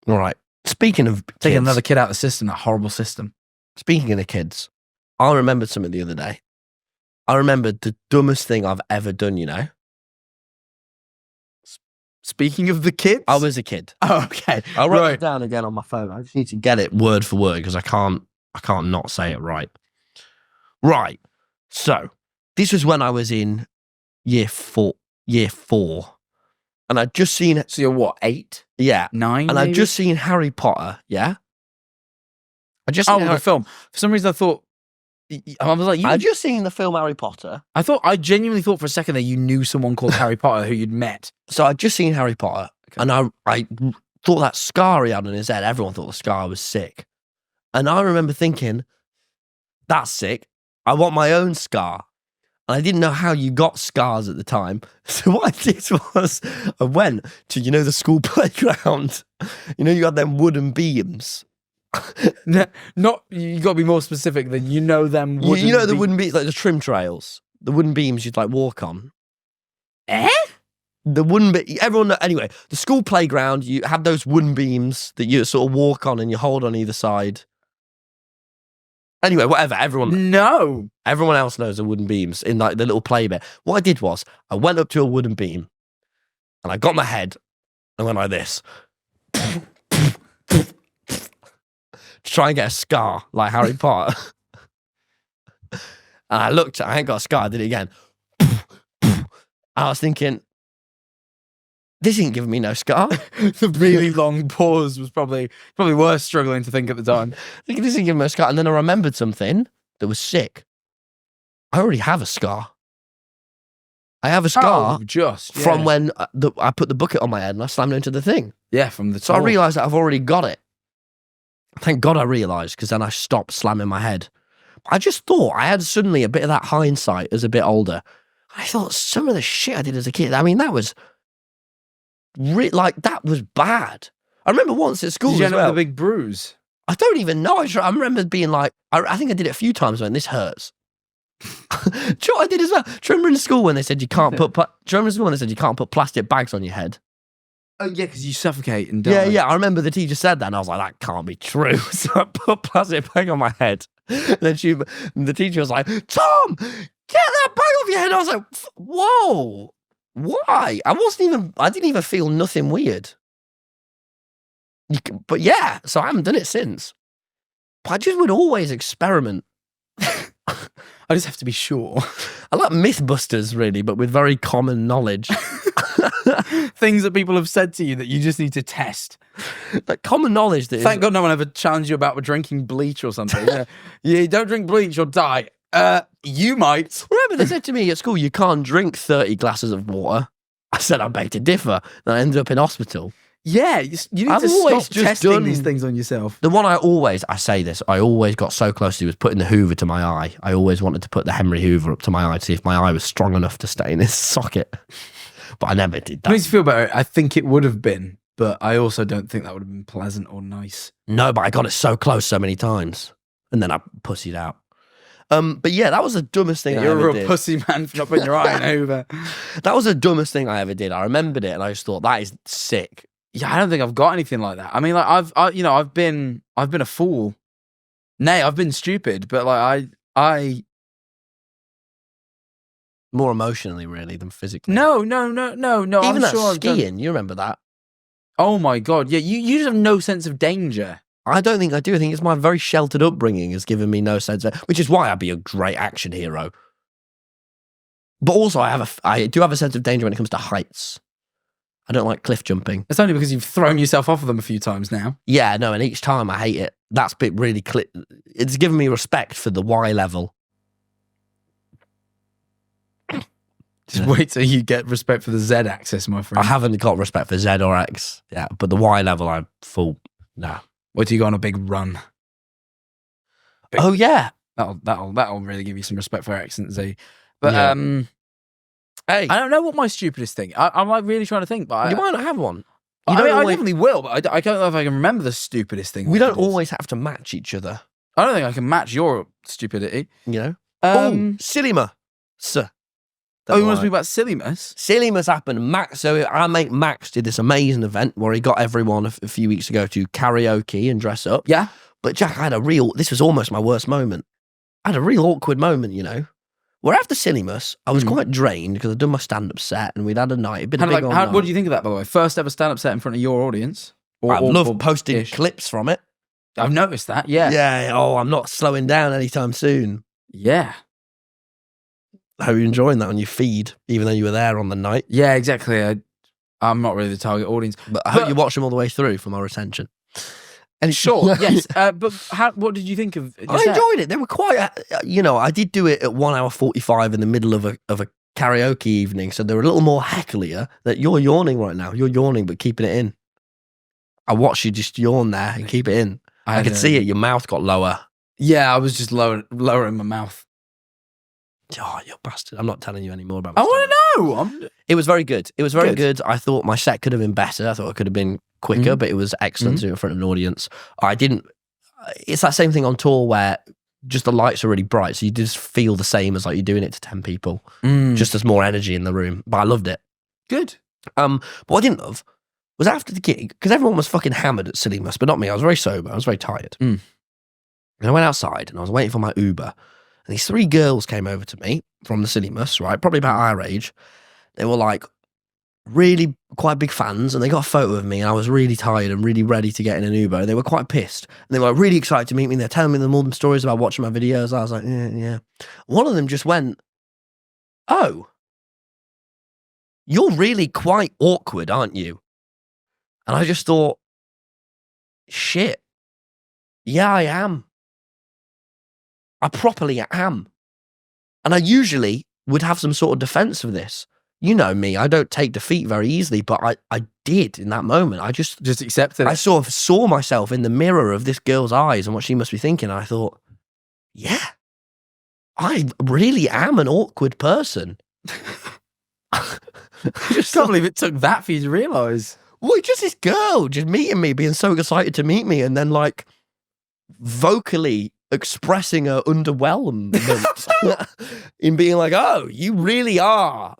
All right. Speaking of kids, taking another kid out of the system, that horrible system. Speaking of kids, I remembered something the other day. I remembered the dumbest thing I've ever done, you know? Speaking of the kids? I was a kid. Oh, okay. I'll write it down again on my phone. I just need to get it word for word because I can't not say it right. Right. So, This was when I was in year four, and I'd just seen it. So you're what, 8, Yeah, 9? and I'd maybe? just seen Harry Potter. Yeah, I just seen the film. For some reason, I thought. I was like, I'd just seen the film Harry Potter. I genuinely thought for a second that you knew someone called Harry Potter who you'd met. So I'd just seen Harry Potter, and I thought that scar he had on his head. Everyone thought the scar was sick, and I remember thinking, "That's sick. I want my own scar." And I didn't know how you got scars at the time. So what I did was I went to, the school playground. You had them wooden beams. Not, you got to be more specific than them. The wooden beams, like the trim trails. The wooden beams you'd like walk on. The wooden everyone, anyway, the school playground, you have those wooden beams that you sort of walk on and you hold on either side. Anyway, whatever, everyone else knows the wooden beams in like the little play bit. What I did was I went up to a wooden beam and I got my head and went like this to try and get a scar like Harry Potter. And I looked, I ain't got a scar, I did it again. And I was thinking, this ain't giving me no scar. The really long pause was probably worth struggling to think at the time. Thinking this ain't giving me a scar. And then I remembered something that was sick. I already have a scar. I have a scar from when I put the bucket on my head and I slammed into the thing. Yeah, from the top. So I realised that I've already got it. Thank God I realised, because then I stopped slamming my head. I just thought I had suddenly a bit of that hindsight as a bit older. I thought some of the shit I did as a kid, I mean, that was... that was bad. I remember once at school. Did you as end up well. with a big bruise? I don't even know. I remember being like, I think I did it a few times when this hurts. Do you know what I did as well? Do you remember in school when they said you can't put? Do you remember in school when they said you can't put plastic bags on your head? Oh yeah, because you suffocate and die. Yeah. I remember the teacher said that, and I was like, that can't be true. So I put a plastic bag on my head. And then the teacher was like, Tom, get that bag off your head. I was like, whoa. Why? I didn't even feel nothing weird. But yeah, so I haven't done it since. But I just would always experiment. I just have to be sure. I like Mythbusters, really, but with very common knowledge. Things that people have said to you that you just need to test. Like common knowledge. Thank God no one ever challenged you about drinking bleach or something. You don't drink bleach, you'll die. You might. Remember, they said to me at school, you can't drink 30 glasses of water. I said, I beg to differ. And I ended up in hospital. Yeah, you need I've to always stop just testing done these things on yourself. The one I always got so close to was putting the Hoover to my eye. I always wanted to put the Henry Hoover up to my eye to see if my eye was strong enough to stay in its socket. But I never did that. It makes you feel better. I think it would have been, but I also don't think that would have been pleasant or nice. No, but I got it so close so many times. And then I pussied out. But yeah, that was the dumbest thing I ever did. You're a real pussy man for not putting your eye in Hoover. That was the dumbest thing I ever did. I remembered it and I just thought, that is sick. Yeah, I don't think I've got anything like that. I mean, like I've been a fool. Nay, I've been stupid, but like I more emotionally really than physically. No. Even I'm that sure skiing, you remember that? Oh my God, yeah. You just have no sense of danger. I don't think I do. I think it's my very sheltered upbringing has given me no sense of, which is why I'd be a great action hero. But also, I do have a sense of danger when it comes to heights. I don't like cliff jumping. It's only because you've thrown yourself off of them a few times now. Yeah, no, and each time I hate it. That's bit really it's given me respect for the Y level. Just wait till you get respect for the Z axis, my friend. I haven't got respect for Z or X. Yeah, but the Y level, I'm full. Nah. Wait till you go on a big run. Oh yeah, that'll really give you some respect for X and Z. But yeah. Hey, I don't know what my stupidest thing. I'm like really trying to think, but you might not have one. I definitely will, but I don't know if I can remember the stupidest thing. We don't always have to match each other. I don't think I can match your stupidity. You know? Sillymas. You want to speak about Sillymas? Sillymas happened. Our mate Max did this amazing event where he got everyone a few weeks ago to karaoke and dress up. Yeah. But Jack, this was almost my worst moment. I had a real awkward moment, you know. Where after Sillymas, I was quite drained because I'd done my stand-up set and we'd had a night. It'd been a big old night. What do you think of that, by the way? First ever stand-up set in front of your audience? I love posting clips from it. I've noticed that, yeah. Yeah, I'm not slowing down anytime soon. Yeah. How are you enjoying that on your feed, even though you were there on the night? Yeah, exactly. I'm not really the target audience. But I hope you watched them all the way through for my retention. And Sure, yes. But what did you think of your I set? enjoyed it. They were quite, I did do it at 1 hour 45 in the middle of a karaoke evening, so they're a little more hecklier. That you're yawning right now. You're yawning, but keeping it in. I watched you just yawn there and keep it in. I could see it. Your mouth got lower. Yeah, I was just lowering my mouth. Oh, you bastard. I'm not telling you any more about my I want to know. It was very good. It was very good. I thought my set could have been better. I thought it could have been quicker, but it was excellent to do it in front of an audience. It's that same thing on tour where just the lights are really bright, so you just feel the same as like you're doing it to 10 people. Just there's more energy in the room. But I loved it. Good. But what I didn't love was after the gig, because everyone was fucking hammered at Silly Must, but not me. I was very sober. I was very tired. And I went outside and I was waiting for my Uber. And these 3 girls came over to me from the Silly Must, right? Probably about our age. They were like really quite big fans, and they got a photo of me, and I was really tired and really ready to get in an Uber. They were quite pissed. And they were really excited to meet me. They're telling me all them stories about watching my videos. I was like, yeah. One of them just went, "Oh, you're really quite awkward, aren't you?" And I just thought, shit. Yeah, I am. I properly am. And I usually would have some sort of defense for this. You know me, I don't take defeat very easily, but I did in that moment. I just accepted it. I sort of saw myself in the mirror of this girl's eyes and what she must be thinking. And I thought, yeah, I really am an awkward person. I just can't believe it took that for you to realise. Well, just this girl just meeting me, being so excited to meet me, and then like vocally expressing her underwhelmment in being like, "Oh, you really are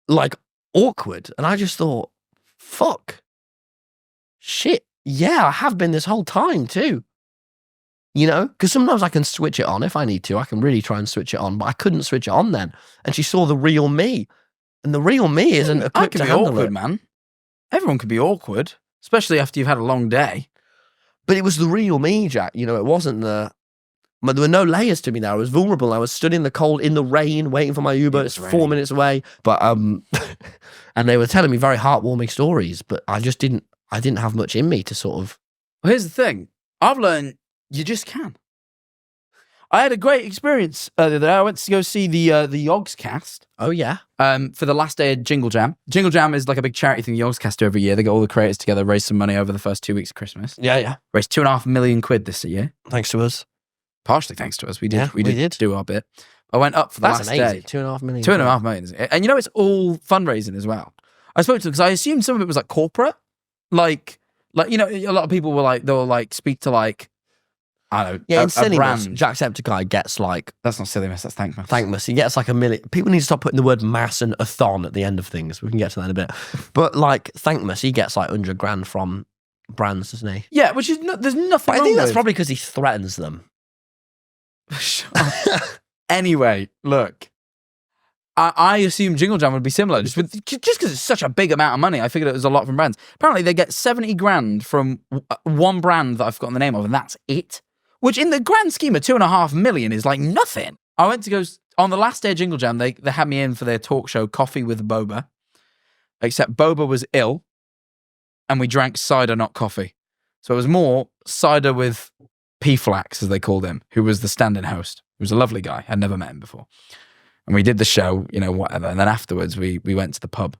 like awkward." And I just thought, fuck, shit, yeah, I have been this whole time too. You know, because sometimes I can switch it on if I need to. I can really try and switch it on, but I couldn't switch it on then. And she saw the real me. And the real me isn't equipped to handle awkward, it. man. Everyone can be awkward, especially after you've had a long day. But it was the real me, Jack. You know, it wasn't but there were no layers to me there. I was vulnerable. I was stood in the cold, in the rain, waiting for my Uber. It's 4 minutes away. But and they were telling me very heartwarming stories, but I didn't have much in me to sort of. Well, here's the thing. I've learned you just can. I had a great experience the other day. I went to go see the Yogscast. Oh, yeah. For the last day of Jingle Jam. Jingle Jam is like a big charity thing the Yogscast do every year. They get all the creators together, raise some money over the first 2 weeks of Christmas. Yeah. Raised £2.5 million this year. Thanks to us. Partially thanks to us. We did. Yeah, we did do our bit. I went up for the last amazing. day. 2.5 million. 2.5 million. And you know, it's all fundraising as well. I spoke to them because I assumed some of it was like corporate. Like, you know, a lot of people were like, they'll like speak to like, I don't know, yeah, in a Silly Must, brand. Jacksepticeye gets like... That's not Silly Must, that's Thankmas. Thankmas. He gets like $1 million. People need to stop putting the word mass and a thon at the end of things. We can get to that in a bit. But like Thankmas, he gets like 100 grand from brands, doesn't he? Yeah, which is, there's nothing But I wrong think that's with. probably because he threatens them. Anyway, look. I assumed Jingle Jam would be similar, just because it's such a big amount of money. I figured it was a lot from brands. Apparently, they get 70 grand from one brand that I've forgotten the name of, and that's it. Which, in the grand scheme of 2.5 million, is like nothing. I went to go on the last day of Jingle Jam. They had me in for their talk show, Coffee with Boba. Except Boba was ill, and we drank cider, not coffee. So it was more cider with P-Flax, as they called him, who was the stand-in host. He was a lovely guy. I'd never met him before. And we did the show, you know, whatever. And then afterwards, we went to the pub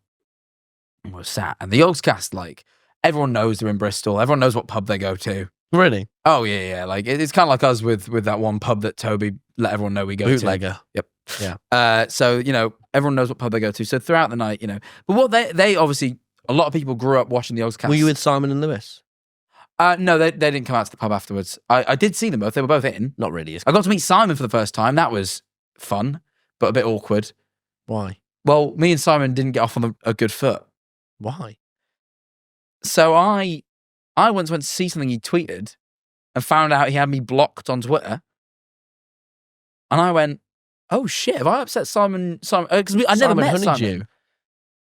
and we were sat. And the Yogscast, like, everyone knows they're in Bristol. Everyone knows what pub they go to. Really? Oh, yeah. Like, it's kind of like us with that one pub that Toby let everyone know we go Bootlegger. to. Yep. Yeah. So, you know, everyone knows what pub they go to. So throughout the night, you know. But what they obviously, a lot of people grew up watching the Yogscast. Were you with Simon and Lewis? No, they didn't come out to the pub afterwards. I did see them both. They were both in. Not really. I got to meet Simon for the first time. That was fun, but a bit awkward. Why? Well, me and Simon didn't get off on a good foot. Why? So I once went to see something he tweeted and found out he had me blocked on Twitter. And I went, oh shit, have I upset Simon? Because I never met Simon. You.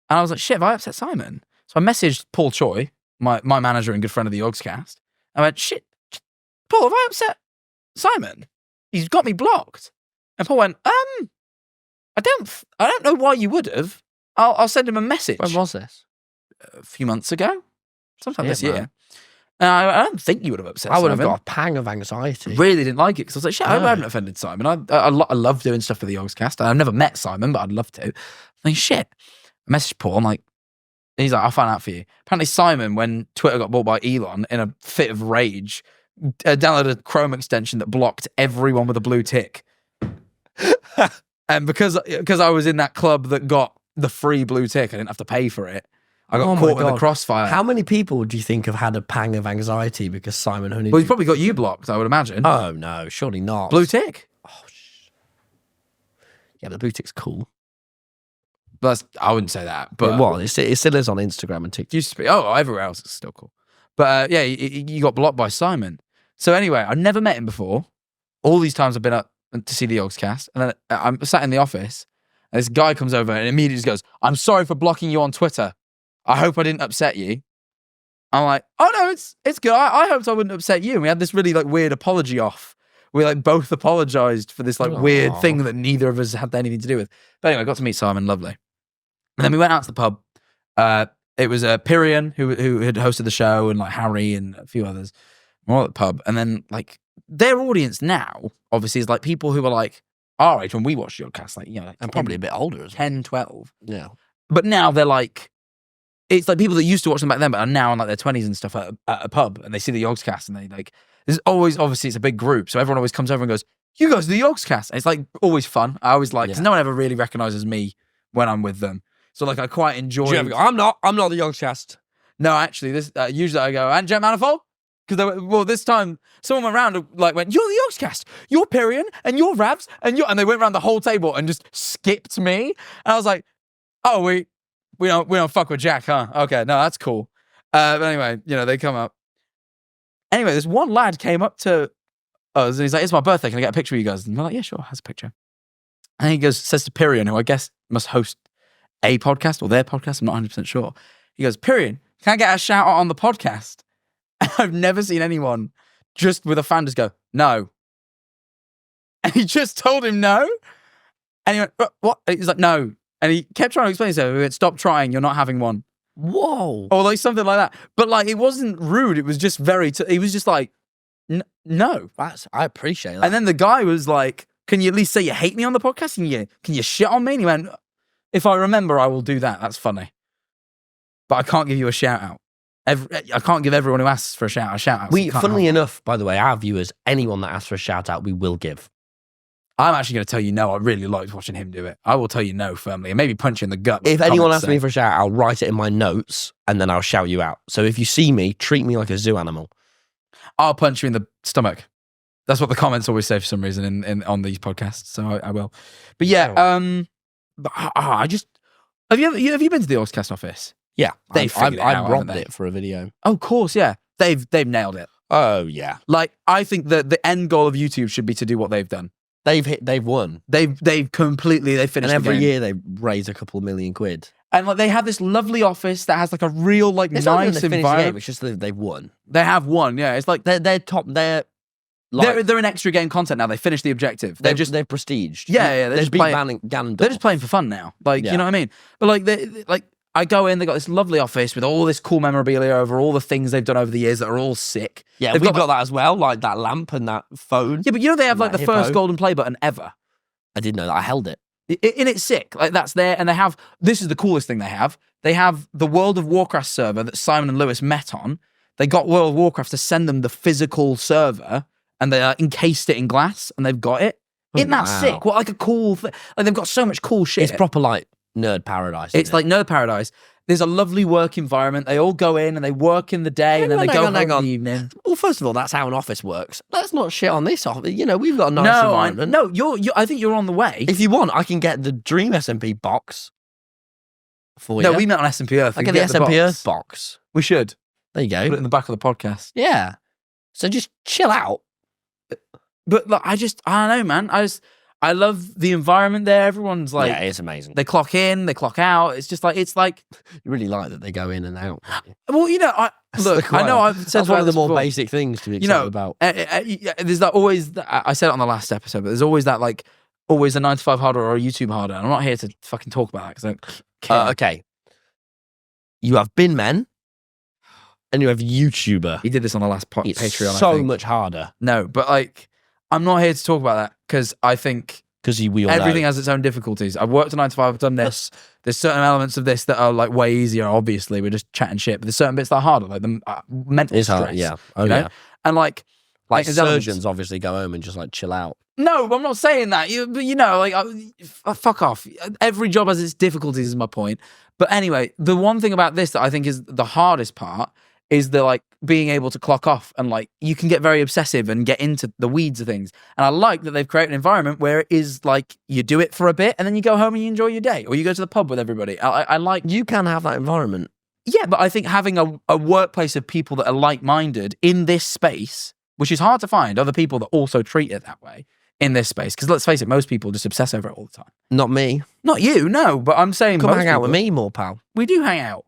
And I was like, shit, have I upset Simon? So I messaged Paul Choi, my manager and good friend of the Yogscast. I went, shit, Paul, have I upset Simon? He's got me blocked. And Paul went, I don't know why you would have. I'll send him a message. When was this? A few months ago, sometime Shit, this year. man. And I don't think you would have upset. I would have Simon. got a pang of anxiety. Really didn't like it because I was like, shit, I hope No. I haven't offended Simon. I love doing stuff for the Yogscast. I've never met Simon, but I'd love to. I'm like, shit. I messaged Paul. I'm like, he's like, I'll find out for you. Apparently, Simon, when Twitter got bought by Elon, in a fit of rage, downloaded a Chrome extension that blocked everyone with a blue tick. And because I was in that club that got the free blue tick, I didn't have to pay for it. I got Oh my caught in the God. crossfire. How many people do you think have had a pang of anxiety because Simon Honey? Well, he's probably got you blocked, I would imagine. Oh no, surely not. Blue tick. Yeah, but the blue tick's cool. I wouldn't say that, but But what? It still is on Instagram and TikTok. it used to be. Oh, everywhere else is still cool. But yeah, you got blocked by Simon. So anyway, I'd never met him before. All these times I've been up to see the Yogscast, and then I'm sat in the office, and this guy comes over and immediately just goes, "I'm sorry for blocking you on Twitter. I hope I didn't upset you." I'm like, "Oh no, it's good. I hoped I wouldn't upset you." And we had this really like weird apology off. We like both apologized for this like weird Aw. thing that neither of us had anything to do with. But anyway, I got to meet Simon, lovely. And then we went out to the pub. It was Pyrian who had hosted the show, and like Harry and a few others. We're all at the pub, and then like their audience now obviously is like people who are like our age when we watched your cast, like, you know, like And probably a bit older as well. 10, 12. Yeah. But now they're like, it's like people that used to watch them back then, but are now in like their 20s and stuff at a pub, and they see the Yogscast, and they like, there's always, obviously it's a big group, so everyone always comes over and goes, "You guys are the Yogscast." And it's like always fun. I always like, because Yeah. no one ever really recognizes me when I'm with them. So like I quite enjoy. Do you ever go, I'm not the Yogscast. No, actually, this usually I go, "And Jet Manifold?" Because this time someone went around like went, "You're the Yogscast, you're Pyrian, and you're Ravs, and they went around the whole table and just skipped me. And I was like, "Oh, we don't fuck with Jack, huh? Okay, no, that's cool." But anyway, you know, they come up. Anyway, this one lad came up to us and he's like, "It's my birthday. Can I get a picture of you guys?" And we're like, "Yeah, sure, has a picture." And he says to Pyrian, who I guess must host a podcast or their podcast, I'm not 100% sure. He goes, "Pyrian, can I get a shout out on the podcast?" And I've never seen anyone just with a fan just go, "No." And he just told him no. And he went, "What?" He's like, "No." And he kept trying to explain himself. He went, "Stop trying. You're not having one." Whoa. Or like something like that. But like, it wasn't rude. It was just he was just like, "No." I appreciate that. And then the guy was like, "Can you at least say you hate me on the podcast? Can you shit on me?" And he went, "If I remember, I will do that. That's funny. But I can't give you a shout out. I can't give everyone who asks for a shout out. So you can't funnily have enough, by the way, our viewers, anyone that asks for a shout out, we will give. one." I'm actually going to tell you no. I really liked watching him do it. I will tell you no firmly, and maybe punch you in the gut. If anyone asks me for a shout out, I'll write it in my notes and then I'll shout you out. So if you see me, treat me like a zoo animal. I'll punch you in the stomach. That's what the comments always say for some reason in on these podcasts. So I will. But yeah, but I just have you been to the Yogscast office? Yeah, They figured it out, I haven't robbed they? it for a video. Oh, of course, yeah. They've nailed it. Oh yeah, Like, I think that the end goal of YouTube should be to do what they've done. they've won, They've finished. and the every game. year they raise a couple million quid. And like they have this lovely office that has like a real like It's not even nice they finished the game, environment. it's just that they've won. They have won, yeah. It's like They're top. they're in extra game content now. They finished the objective. They're prestiged. Yeah, they're They just beat playing- Ganondorf. They're just playing for fun now. Like, Yeah. you know what I mean? But like I go in, they got this lovely office with all this cool memorabilia over all the things they've done over the years that are all sick. Yeah, They've we've got that as well, like that lamp and that phone. Yeah, but you know they have like That the first hippo. golden play button ever. I didn't know that. I held it. In it's sick. Like that's there, and they have this is the coolest thing they have. They have the World of Warcraft server that Simon and Lewis met on. They got World of Warcraft to send them the physical server, and they encased it in glass, and they've got it. Isn't that Wow. sick? What like a cool thing? Like they've got so much cool shit. It's proper like nerd paradise. It's like Nerd Paradise. There's a lovely work environment. They all go in and they work in the day, and then they go home in the evening. Well, first of all, that's how an office works. Let's not shit on this office. You know, we've got a nice No, environment. you're. I think you're on the way. If you want, I can get the Dream SMP box for No, you. we met on SMP Earth. I We get can the get SMP box. Earth box. We should There you put it go. in the back of the podcast. Yeah. So just chill out. But look, I don't know, man. I love the environment there. Everyone's like, yeah, it's amazing. they clock in, they clock out. It's just like, You really like that they go in and out. well, you know, look, I know I've said That's one of the this more before. basic things to be You excited know, about. There's that always, I said it on the last episode, but there's always that like, always a 9 to 5 harder or a YouTube harder? And I'm not here to fucking talk about that because I don't care. Okay. You have bin men and you have YouTuber. He did this on the last It's Patreon. I so think. much harder. No, but like, I'm not here to talk about that because I think Because we all everything know. has its own difficulties. I've worked a 9 to 5. I've done this. There's certain elements of this that are like way easier. Obviously, we're just chatting shit. But there's certain bits that are harder, like the mental It's stress. hard, yeah. Oh, you know? yeah. And like Like there's elements- surgeons obviously go home and just like chill out. No, I'm not saying that. But you know, like, fuck off. Every job has its difficulties, is my point. But anyway, the one thing about this that I think is the hardest part is the like being able to clock off and like you can get very obsessive and get into the weeds of things. And I like that they've created an environment where it is like you do it for a bit and then you go home and you enjoy your day, or you go to the pub with everybody. I like. You can have that environment. Yeah, but I think having a workplace of people that are like-minded in this space, which is hard to find, other people that also treat it that way in this space. Because let's face it, most people just obsess over it all the time. Not me. Not you, no, but I'm saying Come most hang out with people- me more, pal. We do hang out.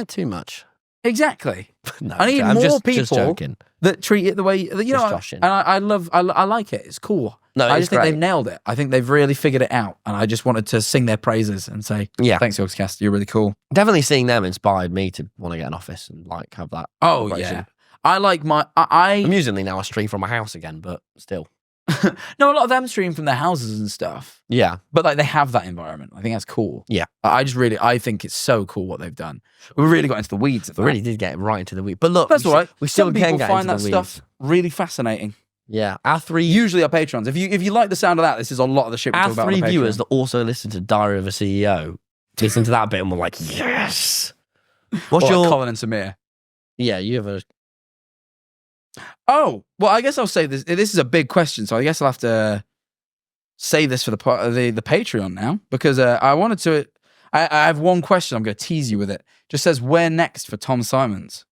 Too much. Exactly. No, I need I'm more just people joking. that treat it the way, you know, Just joshing. and I like it. It's cool. No, I it's just think great. they've nailed it. I think they've really figured it out. And I just wanted to sing their praises and say, Yeah. thanks, Yogscast. You're really cool. Definitely seeing them inspired me to want to get an office and like have that. Oh, operation. yeah. I like I Amusingly now I stream from my house again, but still. no, a lot of them stream from their houses and stuff. Yeah. But like they have that environment. I think that's cool. Yeah. I think it's so cool what they've done. We really got into the weeds. Of We that. really did get right into the week. But look, That's all right. We still Some can people get find into that the weeds. stuff really fascinating. Yeah. Our three Usually our patrons. If you like the sound of that, this is a lot of the shit we our talk about. three on the viewers Patreon. that also listen to Diary of a CEO listen to that bit and we're like, yes. What's Or like your Colin and Samir? Yeah, you have a Oh, well, I guess I'll say this. This is a big question, so I guess I'll have to save this for the Patreon now because I wanted to. I have one question. I'm going to tease you with it. Just says where next for Tom Simons.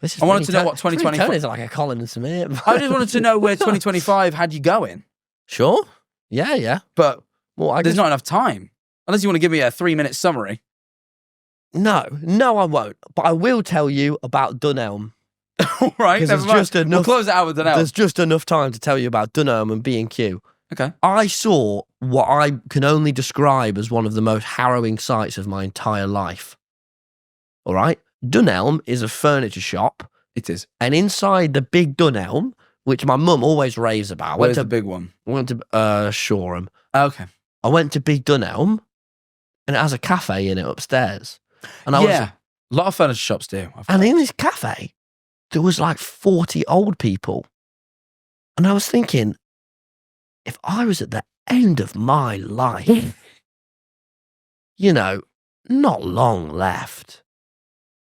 This is I wanted really to know turn- what it's really 2024 turning into like a Colin and Samir. I just wanted to know where 2025 had you going, Sure. Yeah, yeah. but Well, I there's guess not enough time. Unless you want to give me a 3-minute summary. no, I won't. But I will tell you about Dunelm. All right, 'Cause never there's mind. just We'll enough- close it out with Dunelm. There's just enough time to tell you about Dunelm and B&Q. Okay. I saw what I can only describe as one of the most harrowing sights of my entire life. All right? Dunelm is a furniture shop, It is. and inside the big Dunelm, which my mum always raves about, Where's the big one? went to Shoreham. Okay. I went to Big Dunelm, and it has a cafe in it upstairs. And I was, Yeah. A lot of furniture shops do. and in this cafe, there was like 40 old people. And I was thinking, if I was at the end of my life, you know, not long left,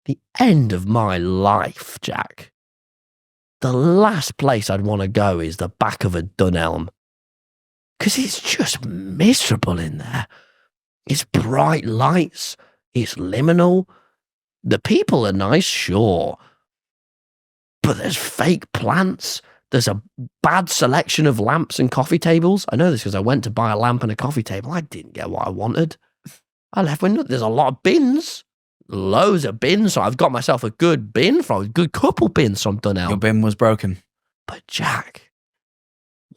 the end of my life, Jack, the last place I'd want to go is the back of a Dunelm. Because it's just miserable in there. It's bright lights. It's liminal. The people are nice, sure. But there's fake plants. There's a bad selection of lamps and coffee tables. I know this because I went to buy a lamp and a coffee table. I didn't get what I wanted. I left with there's a lot of bins. Loads of bins. So I've got myself a good bin from a good couple bins from Your Dunelm. bin was broken. But Jack,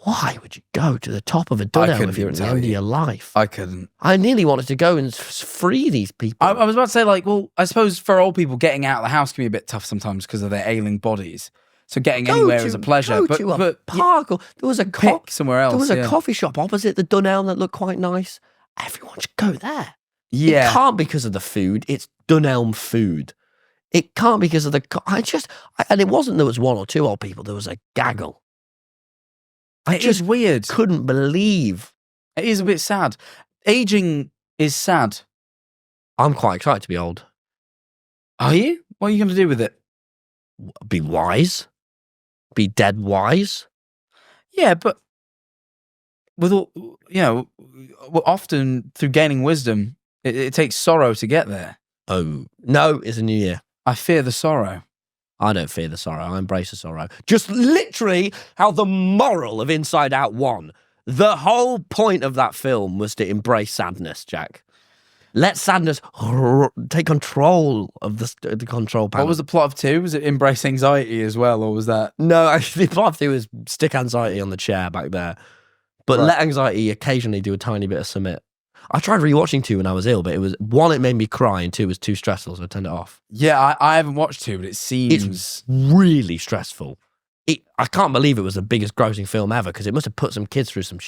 why would you go to the top of a I Dunelm couldn't if you're at the tell end of you. your life? I couldn't. I nearly wanted to go and free these people. I was about to say, like, well, I suppose for old people, getting out of the house can be a bit tough sometimes because of their ailing bodies. So getting anywhere is a pleasure. Go But, to a but park. Or, there was a pick somewhere else. There was a yeah. coffee shop opposite the Dunelm that looked quite nice. Everyone should go there. Yeah. It can't because of the food. It's Dunelm food. It can't because of the. And it wasn't there was one or two old people. There was a gaggle. I It is just weird. couldn't believe. It is a bit sad. Aging is sad. I'm quite excited to be old. Are you? What are you going to do with it? Be wise. Be dead wise. Yeah, but with all, often through gaining wisdom, it takes sorrow to get there. Oh, no, it's a new year. I fear the sorrow. I don't fear the sorrow. I embrace the sorrow. Just literally how the moral of Inside Out 1. The whole point of that film was to embrace sadness, Jack. Let sadness take control of the control panel. What was the plot of 2? Was it embrace anxiety as well, or was that? No, actually, the plot of it was stick anxiety on the chair back there. But Right. Let Anxiety occasionally do a tiny bit of submit. I tried rewatching 2 when I was ill, but it was 1, it made me cry, and 2 was too stressful, so I turned it off. Yeah, I haven't watched 2, but it seems... It's really stressful. I can't believe it was the biggest grossing film ever, because it must have put some kids through some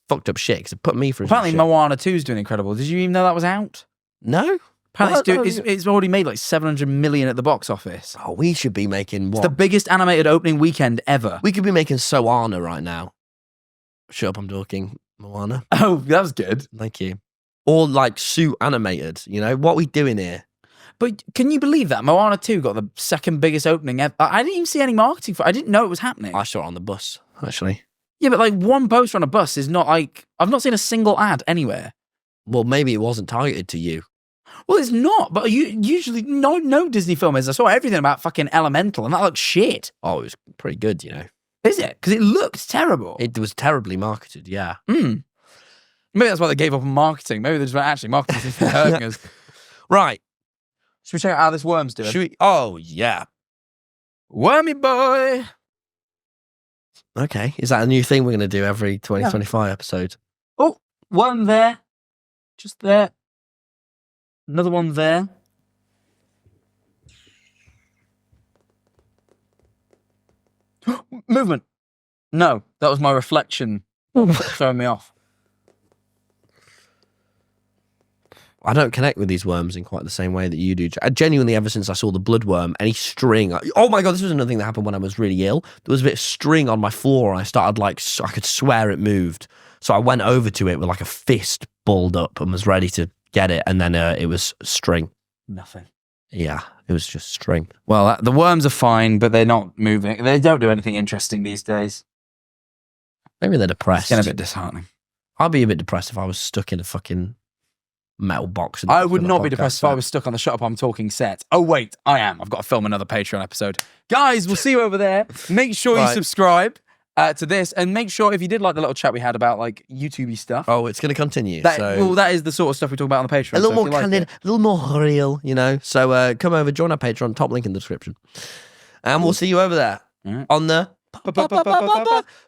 fucked up shit, because it put me through Apparently some shit. Moana 2 is doing incredible. Did you even know that was out? No? Apparently What? it's already made like 700 million at the box office. Oh, we should be making It's what? the biggest animated opening weekend ever. We could be making Soana right now. Shut up, I'm talking. Moana. Oh, that was good. Thank you. Or like Sue animated, you know? What are we doing here? But can you believe that? Moana 2 got the second biggest opening ever. I didn't even see any marketing for it. I didn't know it was happening. I saw it on the bus, actually. Yeah, but like one poster on a bus is not like... I've not seen a single ad anywhere. Well, maybe it wasn't targeted to you. Well, it's not, but usually no Disney film is. I saw everything about fucking Elemental, and that looks shit. Oh, it was pretty good, you know? Is it? Because it looked terrible. It was terribly marketed, yeah. Maybe that's why they gave up on marketing. Maybe they just weren't actually marketing this for hurting us. Right. Should we check out how this worm's doing? Should we? Oh, yeah. Wormy boy. Okay. Is that a new thing we're going to do every 2025 episode? Oh, one there. Just there. Another one there. Movement. No, that was my reflection throwing me off. I don't connect with these worms in quite the same way that you do. Genuinely, ever since I saw the bloodworm, any string. Oh my God, this was another thing that happened when I was really ill. There was a bit of string on my floor, and I started I could swear it moved. So I went over to it with like a fist balled up and was ready to get it, and then it was string. Nothing. Yeah, it was just string. Well, the worms are fine, but they're not moving. They don't do anything interesting these days. Maybe they're It's depressed. getting a bit disheartening. I'd be a bit depressed if I was stuck in a fucking metal box. I would not be depressed if I was stuck on the Shut Up I'm Talking set. Oh, wait, I am. I've got to film another Patreon episode. Guys, we'll see you over there. Make sure you Right. subscribe to this, and make sure if you did like the little chat we had about like YouTube-y stuff. Oh, it's going to continue. Well, that is the sort of stuff we talk about on the Patreon. a little so more if you like candid, it- a little more real, you know. So come over, join our Patreon, top link in the description. And we'll see you over there All right. on the Patreon.